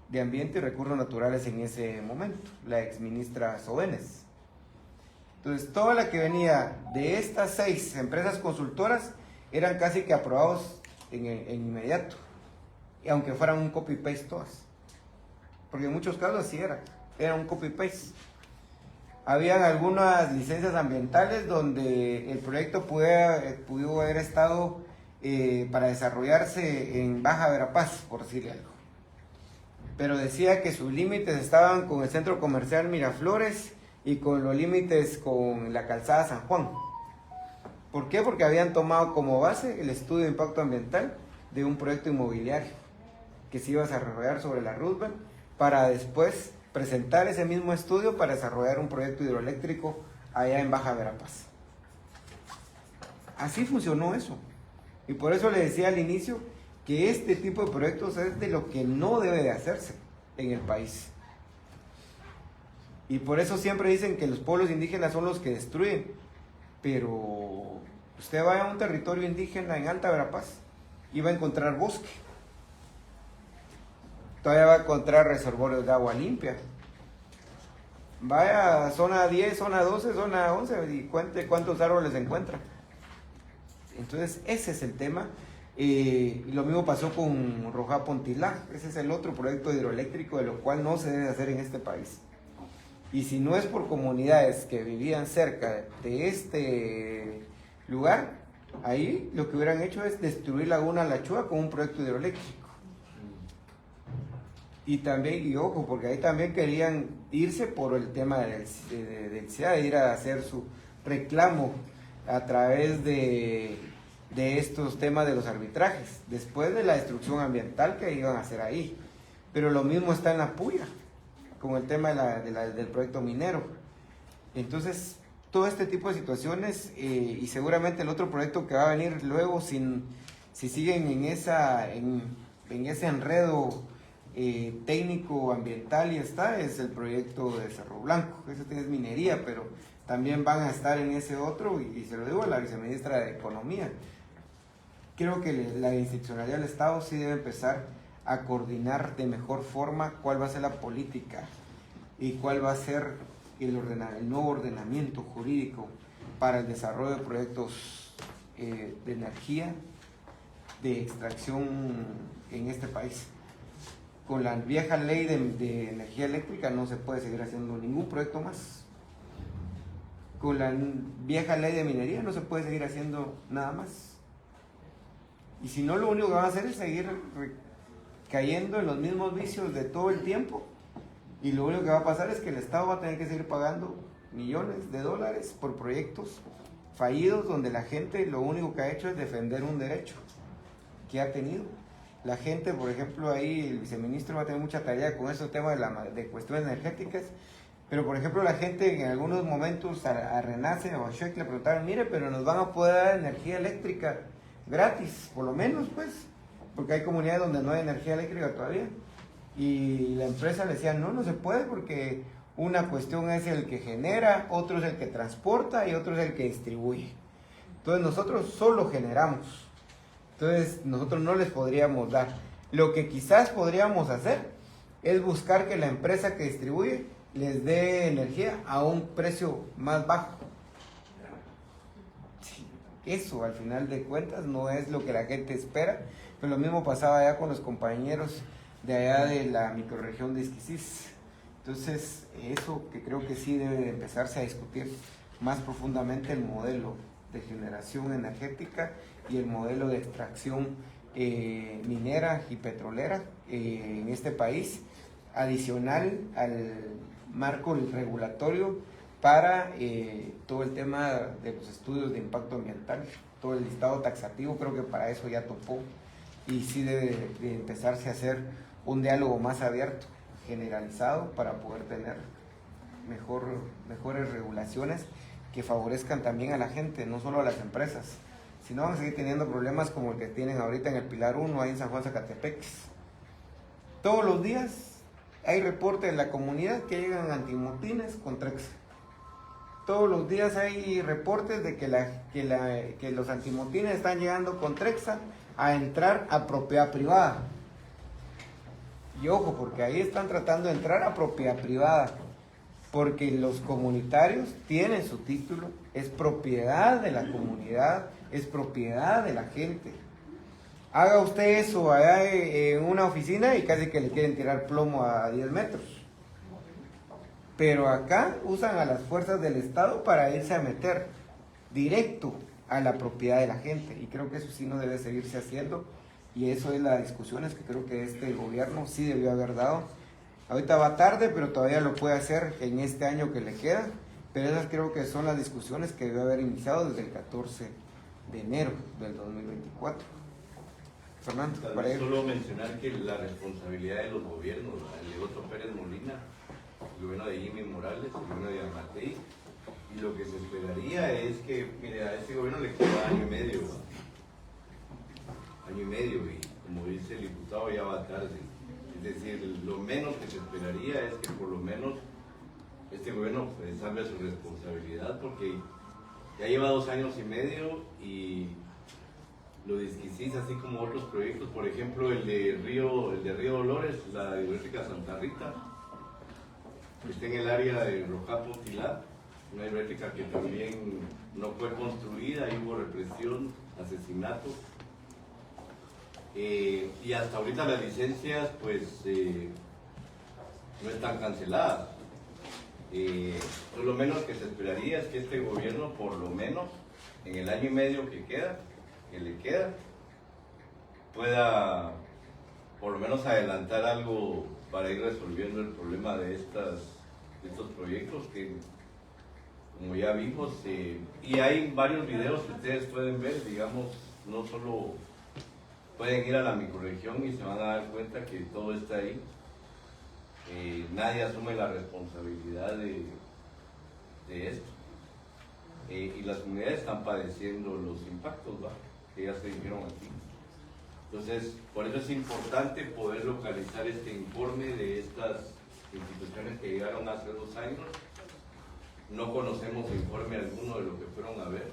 de Ambiente y Recursos Naturales en ese momento, la exministra Sobenes. Entonces, toda la que venía de estas 6 empresas consultoras eran casi que aprobados en inmediato, y aunque fueran un copy-paste todas, porque en muchos casos así era un copy-paste. Habían algunas licencias ambientales donde el proyecto pudo haber estado para desarrollarse en Baja Verapaz, por decirle algo, pero decía que sus límites estaban con el centro comercial Miraflores y con los límites con la calzada San Juan. ¿Por qué? Porque habían tomado como base el estudio de impacto ambiental de un proyecto inmobiliario que se iba a desarrollar sobre la Roosevelt, para después presentar ese mismo estudio para desarrollar un proyecto hidroeléctrico allá en Baja Verapaz. Así funcionó eso. Y por eso le decía al inicio que este tipo de proyectos es de lo que no debe de hacerse en el país. Y por eso siempre dicen que los pueblos indígenas son los que destruyen. Pero usted va a un territorio indígena en Alta Verapaz y va a encontrar bosque. Todavía va a encontrar reservorios de agua limpia. Vaya a zona 10, zona 12, zona 11 y cuente cuántos árboles encuentra. Entonces ese es el tema. Y lo mismo pasó con Roja Pontilá. Ese es el otro proyecto hidroeléctrico de lo cual no se debe hacer en este país. Y si no es por comunidades que vivían cerca de este lugar, ahí lo que hubieran hecho es destruir Laguna La Chua con un proyecto hidroeléctrico. Y también, y ojo, porque ahí también querían irse por el tema del CIA, de ir a hacer su reclamo a través de estos temas de los arbitrajes, después de la destrucción ambiental que iban a hacer ahí. Pero lo mismo está en la Puya, con el tema del proyecto minero. Entonces, todo este tipo de situaciones, y seguramente el otro proyecto que va a venir luego, si siguen en ese enredo técnico ambiental, y es el proyecto de Cerro Blanco. Ese es minería, pero también van a estar en ese otro, y se lo digo a la viceministra de Economía. Creo que la institucionalidad del Estado sí debe empezar a coordinar de mejor forma cuál va a ser la política y cuál va a ser el nuevo ordenamiento jurídico para el desarrollo de proyectos de energía, de extracción en este país. Con la vieja ley de energía eléctrica no se puede seguir haciendo ningún proyecto más. Con la vieja ley de minería no se puede seguir haciendo nada más. Y si no, lo único que van a hacer es seguir cayendo en los mismos vicios de todo el tiempo, y lo único que va a pasar es que el Estado va a tener que seguir pagando millones de dólares por proyectos fallidos, donde la gente lo único que ha hecho es defender un derecho que ha tenido. La gente, por ejemplo, ahí el viceministro va a tener mucha tarea con esos temas de cuestiones energéticas, pero por ejemplo la gente en algunos momentos a Renace o a Sheik le preguntaron, mire, pero nos van a poder dar energía eléctrica gratis, por lo menos, pues, porque hay comunidades donde no hay energía eléctrica todavía. Y la empresa le decía, no se puede, porque una cuestión es el que genera, otro es el que transporta y otro es el que distribuye. Entonces nosotros solo generamos. Entonces nosotros no les podríamos dar. Lo que quizás podríamos hacer es buscar que la empresa que distribuye les dé energía a un precio más bajo. Sí, eso al final de cuentas no es lo que la gente espera, pero lo mismo pasaba allá con los compañeros de allá de la microrregión de Isquisís. Entonces, eso que creo que sí debe de empezarse a discutir más profundamente, el modelo de generación energética y el modelo de extracción minera y petrolera en este país, adicional al marco regulatorio para todo el tema de los estudios de impacto ambiental, todo el listado taxativo. Creo que para eso ya topó, y sí debe de empezarse a hacer un diálogo más abierto, generalizado, para poder tener mejores regulaciones que favorezcan también a la gente, no solo a las empresas. Si no, van a seguir teniendo problemas como el que tienen ahorita en el Pilar 1, ahí en San Juan Zacatepec. Todos los días hay reportes de la comunidad que llegan antimotines con Trexa. Todos los días hay reportes de que los antimotines están llegando con Trexa a entrar a propiedad privada. Y ojo, porque ahí están tratando de entrar a propiedad privada, porque los comunitarios tienen su título, es propiedad de la comunidad, es propiedad de la gente. Haga usted eso allá en una oficina y casi que le quieren tirar plomo a 10 metros. Pero acá usan a las fuerzas del Estado para irse a meter directo a la propiedad de la gente, y creo que eso sí no debe seguirse haciendo, y eso es las discusiones que creo que este gobierno sí debió haber dado. Ahorita va tarde, pero todavía lo puede hacer en este año que le queda, pero esas creo que son las discusiones que debió haber iniciado desde el 14 de enero del 2024. Fernando, para ir. Solo mencionar que la responsabilidad de los gobiernos, el de Otto Pérez Molina, el gobierno de Jimmy Morales, el gobierno de Yamatei, y lo que se esperaría es que, mire, a este gobierno le queda año y medio, y como dice el diputado, ya va tarde. Es decir, lo menos que se esperaría es que por lo menos este gobierno salve su responsabilidad, porque ya lleva 2 años y medio y lo desquiciza, así como otros proyectos, por ejemplo el de Río Dolores, la hidroeléctrica Santa Rita, que está en el área de Rocapo, Tilá, una hidroeléctrica que también no fue construida, y hubo represión, asesinato. Y hasta ahorita las licencias pues no están canceladas. Lo menos que se esperaría es que este gobierno, por lo menos en el año y medio que le queda, pueda por lo menos adelantar algo para ir resolviendo el problema de estos proyectos que, como ya vimos, y hay varios videos que ustedes pueden ver, digamos, no solo pueden ir a la microrregión y se van a dar cuenta que todo está ahí. Nadie asume la responsabilidad de esto. Y las comunidades están padeciendo los impactos, ¿va?, que ya se dijeron aquí. Entonces, por eso es importante poder localizar este informe de estas instituciones que llegaron hace 2 años. No conocemos informe alguno de lo que fueron a ver.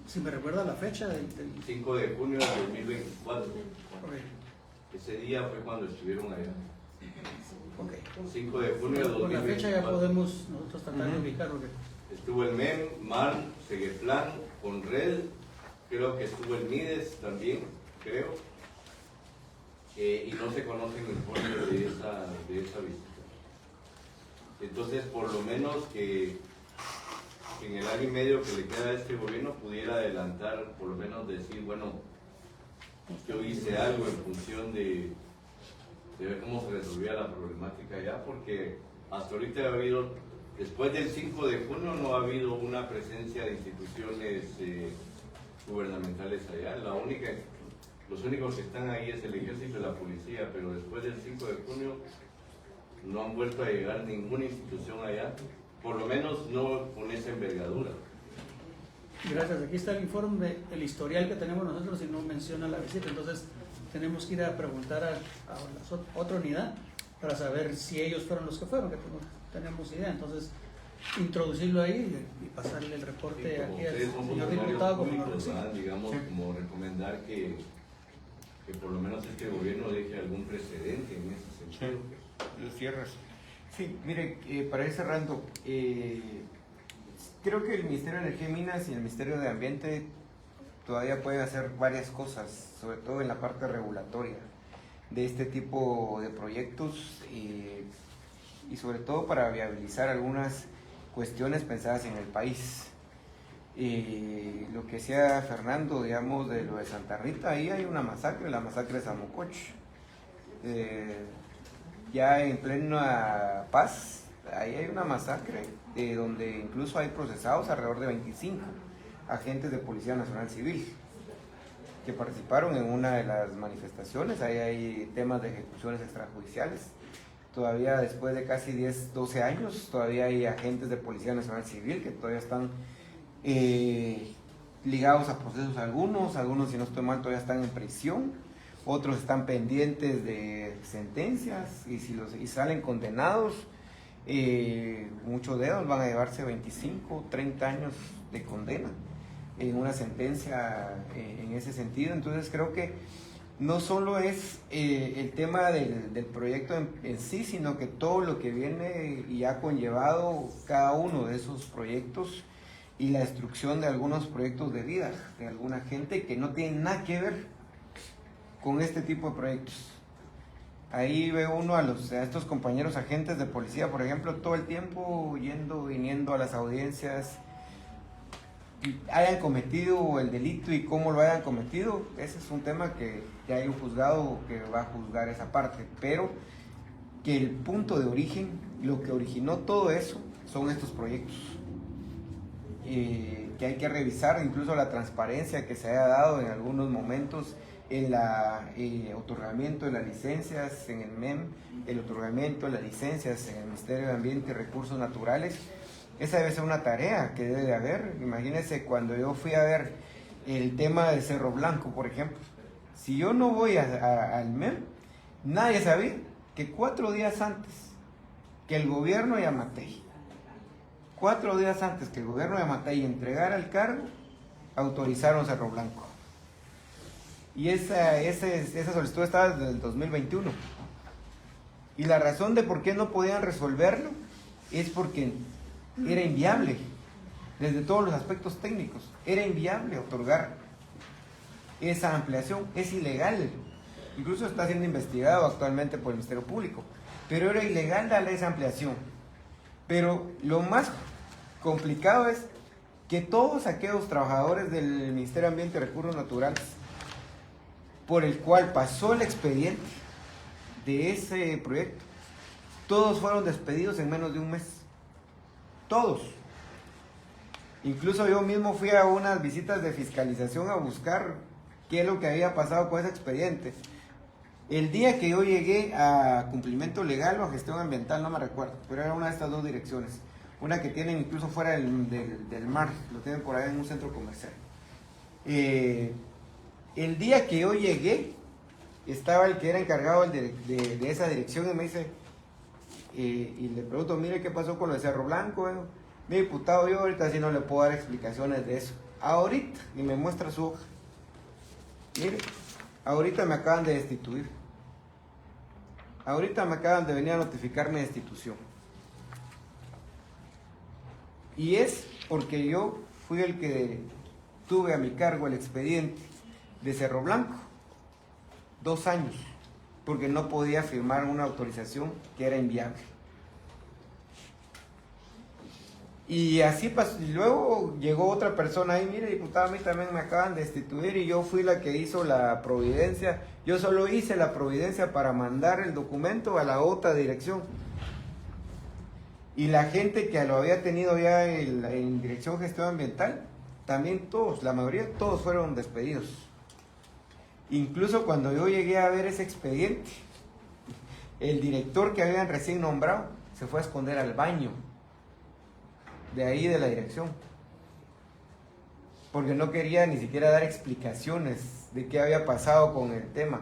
Si me recuerda la fecha del 5 de junio de 2024. Okay. Ese día fue cuando estuvieron allá. Okay. 5 de junio de 2024. Con la fecha ya podemos nosotros tratar de ubicar. Porque... Estuvo el MEM, MAN, Segueplan, Conred, creo que estuvo el MIDES también, creo. Y no se conocen informes de esa visita. Entonces, por lo menos que en el año y medio que le queda a este gobierno pudiera adelantar, por lo menos decir, bueno, yo hice algo en función de ver cómo se resolvía la problemática allá, porque hasta ahorita ha habido, después del 5 de junio no ha habido una presencia de instituciones gubernamentales allá. Los únicos que están ahí es el ejército y la policía, pero después del 5 de junio no han vuelto a llegar ninguna institución allá, por lo menos no con esa envergadura. Gracias. Aquí está el informe, el historial que tenemos nosotros, y no menciona la visita. Entonces tenemos que ir a preguntar a la otra unidad para saber si ellos fueron los que fueron, que no tenemos idea. Entonces, introducirlo ahí y pasarle el reporte aquí al señor diputado como lo recibe. Digamos, sí, como recomendar que por lo menos este gobierno deje algún precedente en ese sentido. Sí, los cierres. Sí, mire, para ir cerrando, creo que el Ministerio de Energía y Minas y el Ministerio de Ambiente todavía pueden hacer varias cosas, sobre todo en la parte regulatoria de este tipo de proyectos, y sobre todo para viabilizar algunas cuestiones pensadas en el país. Lo que decía Fernando, digamos, de lo de Santa Rita, ahí hay una masacre, la masacre de Zamocoche. Ya en plena paz, ahí hay una masacre donde incluso hay procesados alrededor de 25 agentes de Policía Nacional Civil que participaron en una de las manifestaciones. Ahí hay temas de ejecuciones extrajudiciales. Todavía después de casi 10, 12 años, todavía hay agentes de Policía Nacional Civil que todavía están ligados a procesos algunos, si no estoy mal todavía están en prisión, otros están pendientes de sentencias y si salen condenados, muchos de ellos van a llevarse 25, 30 años de condena en una sentencia en ese sentido. Entonces creo que no solo es el tema del proyecto en sí, sino que todo lo que viene y ha conllevado cada uno de esos proyectos y la destrucción de algunos proyectos de vida de alguna gente que no tienen nada que ver con este tipo de proyectos. Ahí ve uno a estos compañeros agentes de policía, por ejemplo, todo el tiempo yendo, viniendo a las audiencias, hayan cometido el delito y cómo lo hayan cometido. Ese es un tema que ya hay un juzgado que va a juzgar esa parte, pero que el punto de origen, lo que originó todo eso, son estos proyectos. Que hay que revisar incluso la transparencia que se haya dado en algunos momentos en el otorgamiento de las licencias en el MEM, el otorgamiento de las licencias en el Ministerio de Ambiente y Recursos Naturales. Esa debe ser una tarea que debe de haber. Imagínense cuando yo fui a ver el tema de Cerro Blanco, por ejemplo. Si yo no voy al MEM, nadie sabía que 4 días antes que el gobierno de Yamatei, 4 días antes que el gobierno de Yamatei entregara el cargo, autorizaron Cerro Blanco. Y esa solicitud estaba desde el 2021. Y la razón de por qué no podían resolverlo es porque era inviable, desde todos los aspectos técnicos, era inviable otorgar esa ampliación, es ilegal. Incluso está siendo investigado actualmente por el Ministerio Público, pero era ilegal darle esa ampliación. Pero lo más complicado es que todos aquellos trabajadores del Ministerio de Ambiente y Recursos Naturales, por el cual pasó el expediente de ese proyecto, todos fueron despedidos en menos de un mes. Todos. Incluso yo mismo fui a unas visitas de fiscalización a buscar qué es lo que había pasado con ese expediente. El día que yo llegué a cumplimiento legal o a gestión ambiental, no me recuerdo, pero era una de estas dos direcciones. Una que tienen incluso fuera del mar, lo tienen por ahí en un centro comercial. El día que yo llegué, estaba el que era encargado de esa dirección y me dice, y le pregunto, mire, ¿qué pasó con lo de Cerro Blanco? Mi diputado, yo ahorita sí no le puedo dar explicaciones de eso. Ahorita, y me muestra su hoja. Mire, ahorita me acaban de destituir. Ahorita me acaban de venir a notificar mi destitución. Y es porque yo fui el que tuve a mi cargo el expediente de Cerro Blanco, 2 años, porque no podía firmar una autorización que era inviable. Y así pasó. Y luego llegó otra persona ahí, mire, diputado, a mí también me acaban de destituir y yo fui la que hizo la providencia. Yo solo hice la providencia para mandar el documento a la otra dirección. Y la gente que lo había tenido ya en Dirección de Gestión Ambiental, también todos, la mayoría, todos fueron despedidos. Incluso cuando yo llegué a ver ese expediente, el director que habían recién nombrado se fue a esconder al baño de ahí de la dirección, porque no quería ni siquiera dar explicaciones de qué había pasado con el tema.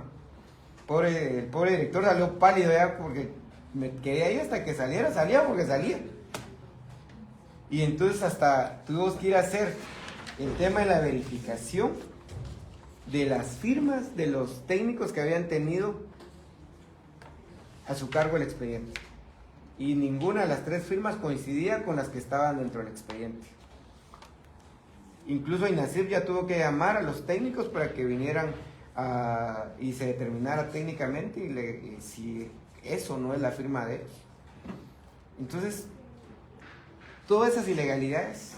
El pobre director salió pálido ya porque me quedé ahí hasta que salía porque salía. Y entonces hasta tuvimos que ir a hacer el tema de la verificación de las firmas de los técnicos que habían tenido a su cargo el expediente. Y ninguna de las 3 firmas coincidía con las que estaban dentro del expediente. Incluso INACIF ya tuvo que llamar a los técnicos para que vinieran y se determinara técnicamente y si eso no es la firma de ellos. Entonces, todas esas ilegalidades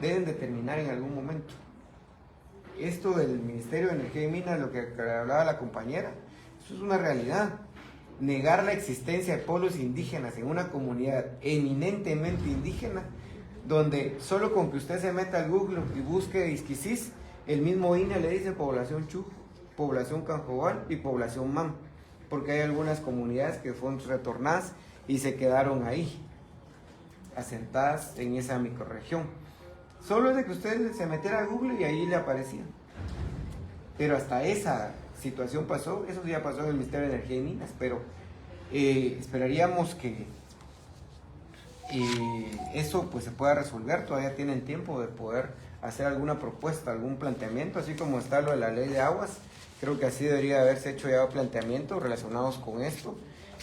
deben de terminar en algún momento. Esto del Ministerio de Energía y Minas, lo que hablaba la compañera, eso es una realidad. Negar la existencia de pueblos indígenas en una comunidad eminentemente indígena, donde solo con que usted se meta al Google y busque Isquisís, el mismo INE le dice población Chuj, población Canjobal y población Mam, porque hay algunas comunidades que fueron retornadas y se quedaron ahí, asentadas en esa microrregión. Solo es de que usted se metiera a Google y ahí le aparecía. Pero hasta esa situación pasó, eso ya pasó en el Ministerio de Energía y Minas, pero esperaríamos que eso pues se pueda resolver. Todavía tienen tiempo de poder hacer alguna propuesta, algún planteamiento, así como está lo de la ley de aguas. Creo que así debería haberse hecho ya planteamientos relacionados con esto.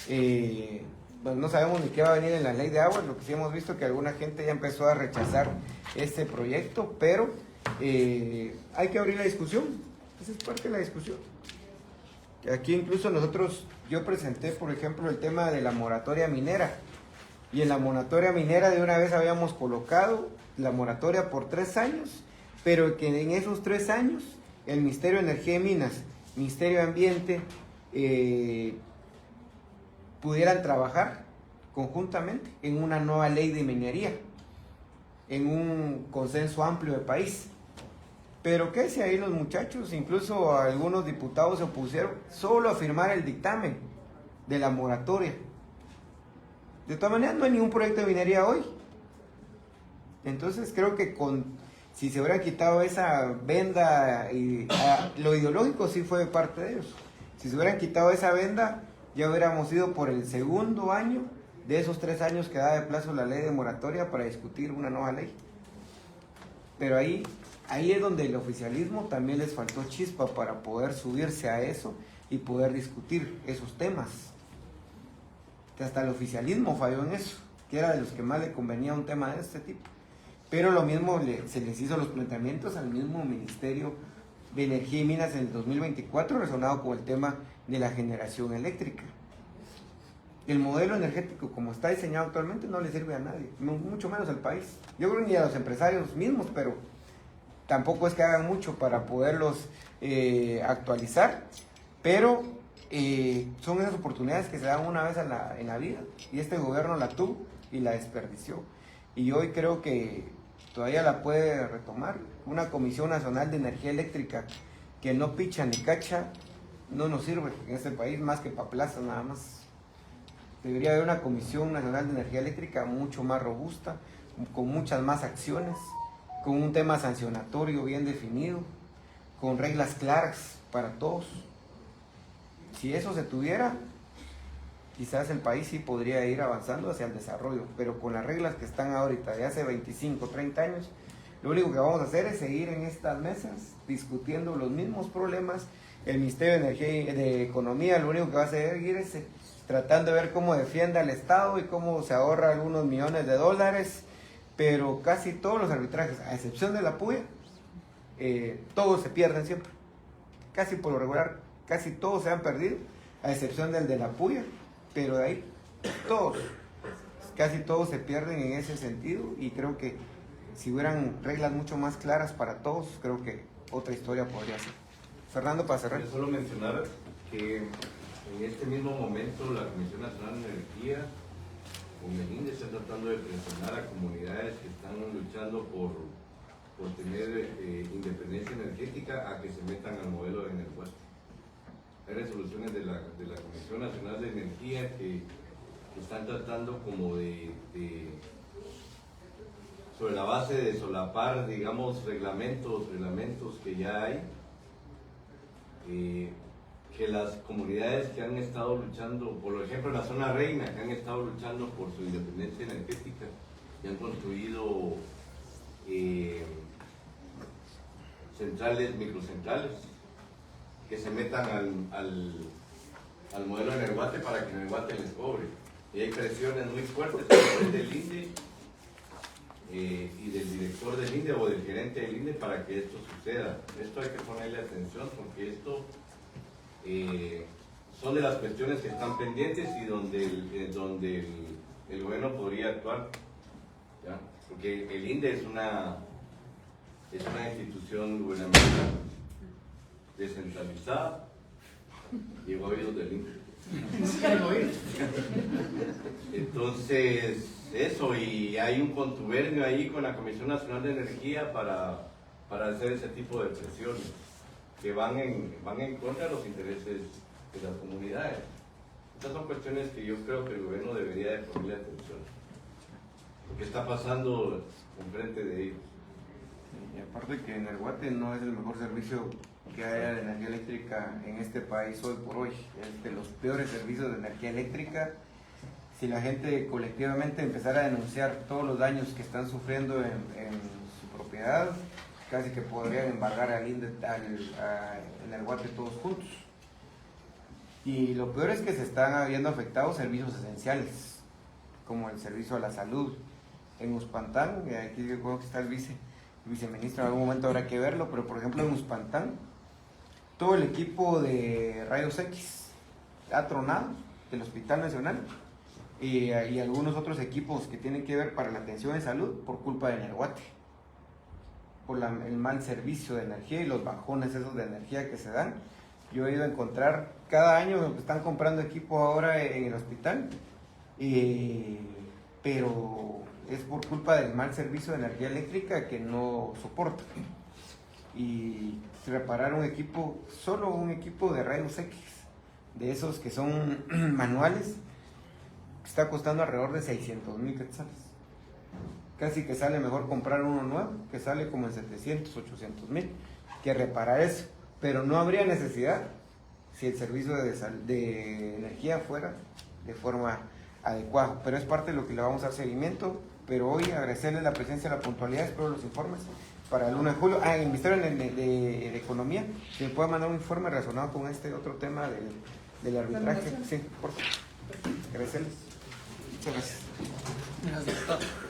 Pues no sabemos ni qué va a venir en la ley de aguas, lo que sí hemos visto que alguna gente ya empezó a rechazar este proyecto, pero hay que abrir la discusión, esa es parte de la discusión. Aquí incluso yo presenté por ejemplo el tema de la moratoria minera, y en la moratoria minera de una vez habíamos colocado la moratoria por 3 años, pero que en esos 3 años el Ministerio de Energía y Minas, Ministerio de Ambiente, pudieran trabajar conjuntamente en una nueva ley de minería, en un consenso amplio de país. Pero qué si ahí los muchachos, incluso algunos diputados se opusieron solo a firmar el dictamen de la moratoria. De todas maneras no hay ningún proyecto de minería hoy. Entonces creo que si se hubiera quitado esa venda, lo ideológico sí fue parte de ellos. Si se hubieran quitado esa venda, ya hubiéramos ido por el segundo año de esos 3 años que da de plazo la ley de moratoria para discutir una nueva ley. Pero ahí es donde el oficialismo también les faltó chispa para poder subirse a eso y poder discutir esos temas. Hasta el oficialismo falló en eso, que era de los que más le convenía un tema de este tipo. Pero lo mismo se les hizo los planteamientos al mismo Ministerio de Energía y Minas en el 2024 relacionado con el tema de la generación eléctrica. El modelo energético como está diseñado actualmente no le sirve a nadie, mucho menos al país. Yo creo ni a los empresarios mismos, pero tampoco es que hagan mucho para poderlos actualizar, pero son esas oportunidades que se dan una vez en la vida, y este gobierno la tuvo y la desperdició, y hoy creo que todavía la puede retomar. Una Comisión Nacional de Energía Eléctrica que no picha ni cacha no nos sirve en este país más que para plaza nada más. Debería haber una Comisión Nacional de Energía Eléctrica mucho más robusta, con muchas más acciones, con un tema sancionatorio bien definido, con reglas claras para todos. Si eso se tuviera, quizás el país sí podría ir avanzando hacia el desarrollo, pero con las reglas que están ahorita de hace 25, 30 años, lo único que vamos a hacer es seguir en estas mesas discutiendo los mismos problemas. El Ministerio de Energía y de Economía lo único que va a seguir es tratando de ver cómo defiende al Estado y cómo se ahorra algunos millones de dólares, pero casi todos los arbitrajes, a excepción de la puya, todos se pierden siempre. Casi por lo regular, casi todos se han perdido, a excepción del de la puya, pero de ahí todos, casi todos se pierden en ese sentido, y creo que si hubieran reglas mucho más claras para todos, creo que otra historia podría ser. Fernando, para cerrar. Solo mencionar que en este mismo momento la Comisión Nacional de Energía, con el INDE, está tratando de presionar a comunidades que están luchando por tener independencia energética a que se metan al modelo de Energuate. Hay resoluciones de la Comisión Nacional de Energía que están tratando como sobre la base de solapar, digamos, reglamentos que ya hay, que las comunidades que han estado luchando, por ejemplo en la zona reina, que han estado luchando por su independencia energética y han construido microcentrales, que se metan al modelo de Energuate para que Energuate les cobre. Y hay presiones muy fuertes del INDE y del director del INDE o del gerente del INDE para que esto suceda. Esto hay que ponerle atención porque esto son de las cuestiones que están pendientes y donde el gobierno podría actuar, ¿ya? Porque el INDE es una es una institución gubernamental descentralizada y oídos del INPE. Entonces, eso, y hay un contubernio ahí con la Comisión Nacional de Energía para hacer ese tipo de presiones que van en contra de los intereses de las comunidades. Estas son cuestiones que yo creo que el gobierno debería de ponerle atención. Lo que está pasando enfrente de ellos. Y aparte que Energuate no es el mejor servicio que haya de energía eléctrica en este país hoy por hoy. Es de los peores servicios de energía eléctrica. Si la gente colectivamente empezara a denunciar todos los daños que están sufriendo en su propiedad, casi que podrían embargar al Energuate todos juntos. Y lo peor es que se están viendo afectados servicios esenciales, como el servicio a la salud. En Uspantán, aquí creo que está el viceministro, en algún momento habrá que verlo, pero por ejemplo en Uspantán, todo el equipo de rayos X ha tronado del Hospital Nacional y algunos otros equipos que tienen que ver para la atención de salud por culpa de Energuate, por el mal servicio de energía y los bajones esos de energía que se dan. Yo he ido a encontrar, cada año están comprando equipo ahora en el hospital, pero es por culpa del mal servicio de energía eléctrica que no soporta. Y reparar un equipo, solo un equipo de rayos X, de esos que son manuales, está costando alrededor de 600,000 quetzales. Casi que sale mejor comprar uno nuevo, que sale como en 700, 800,000, que reparar eso. Pero no habría necesidad si el servicio de energía fuera de forma adecuada. Pero es parte de lo que le vamos a dar seguimiento. Pero hoy agradecerles la presencia y la puntualidad, espero los informes para el 1 de julio. El Ministerio de Economía, si me puede mandar un informe relacionado con este otro tema del arbitraje. Sí, por favor. Agradecerles. Muchas gracias. Gracias.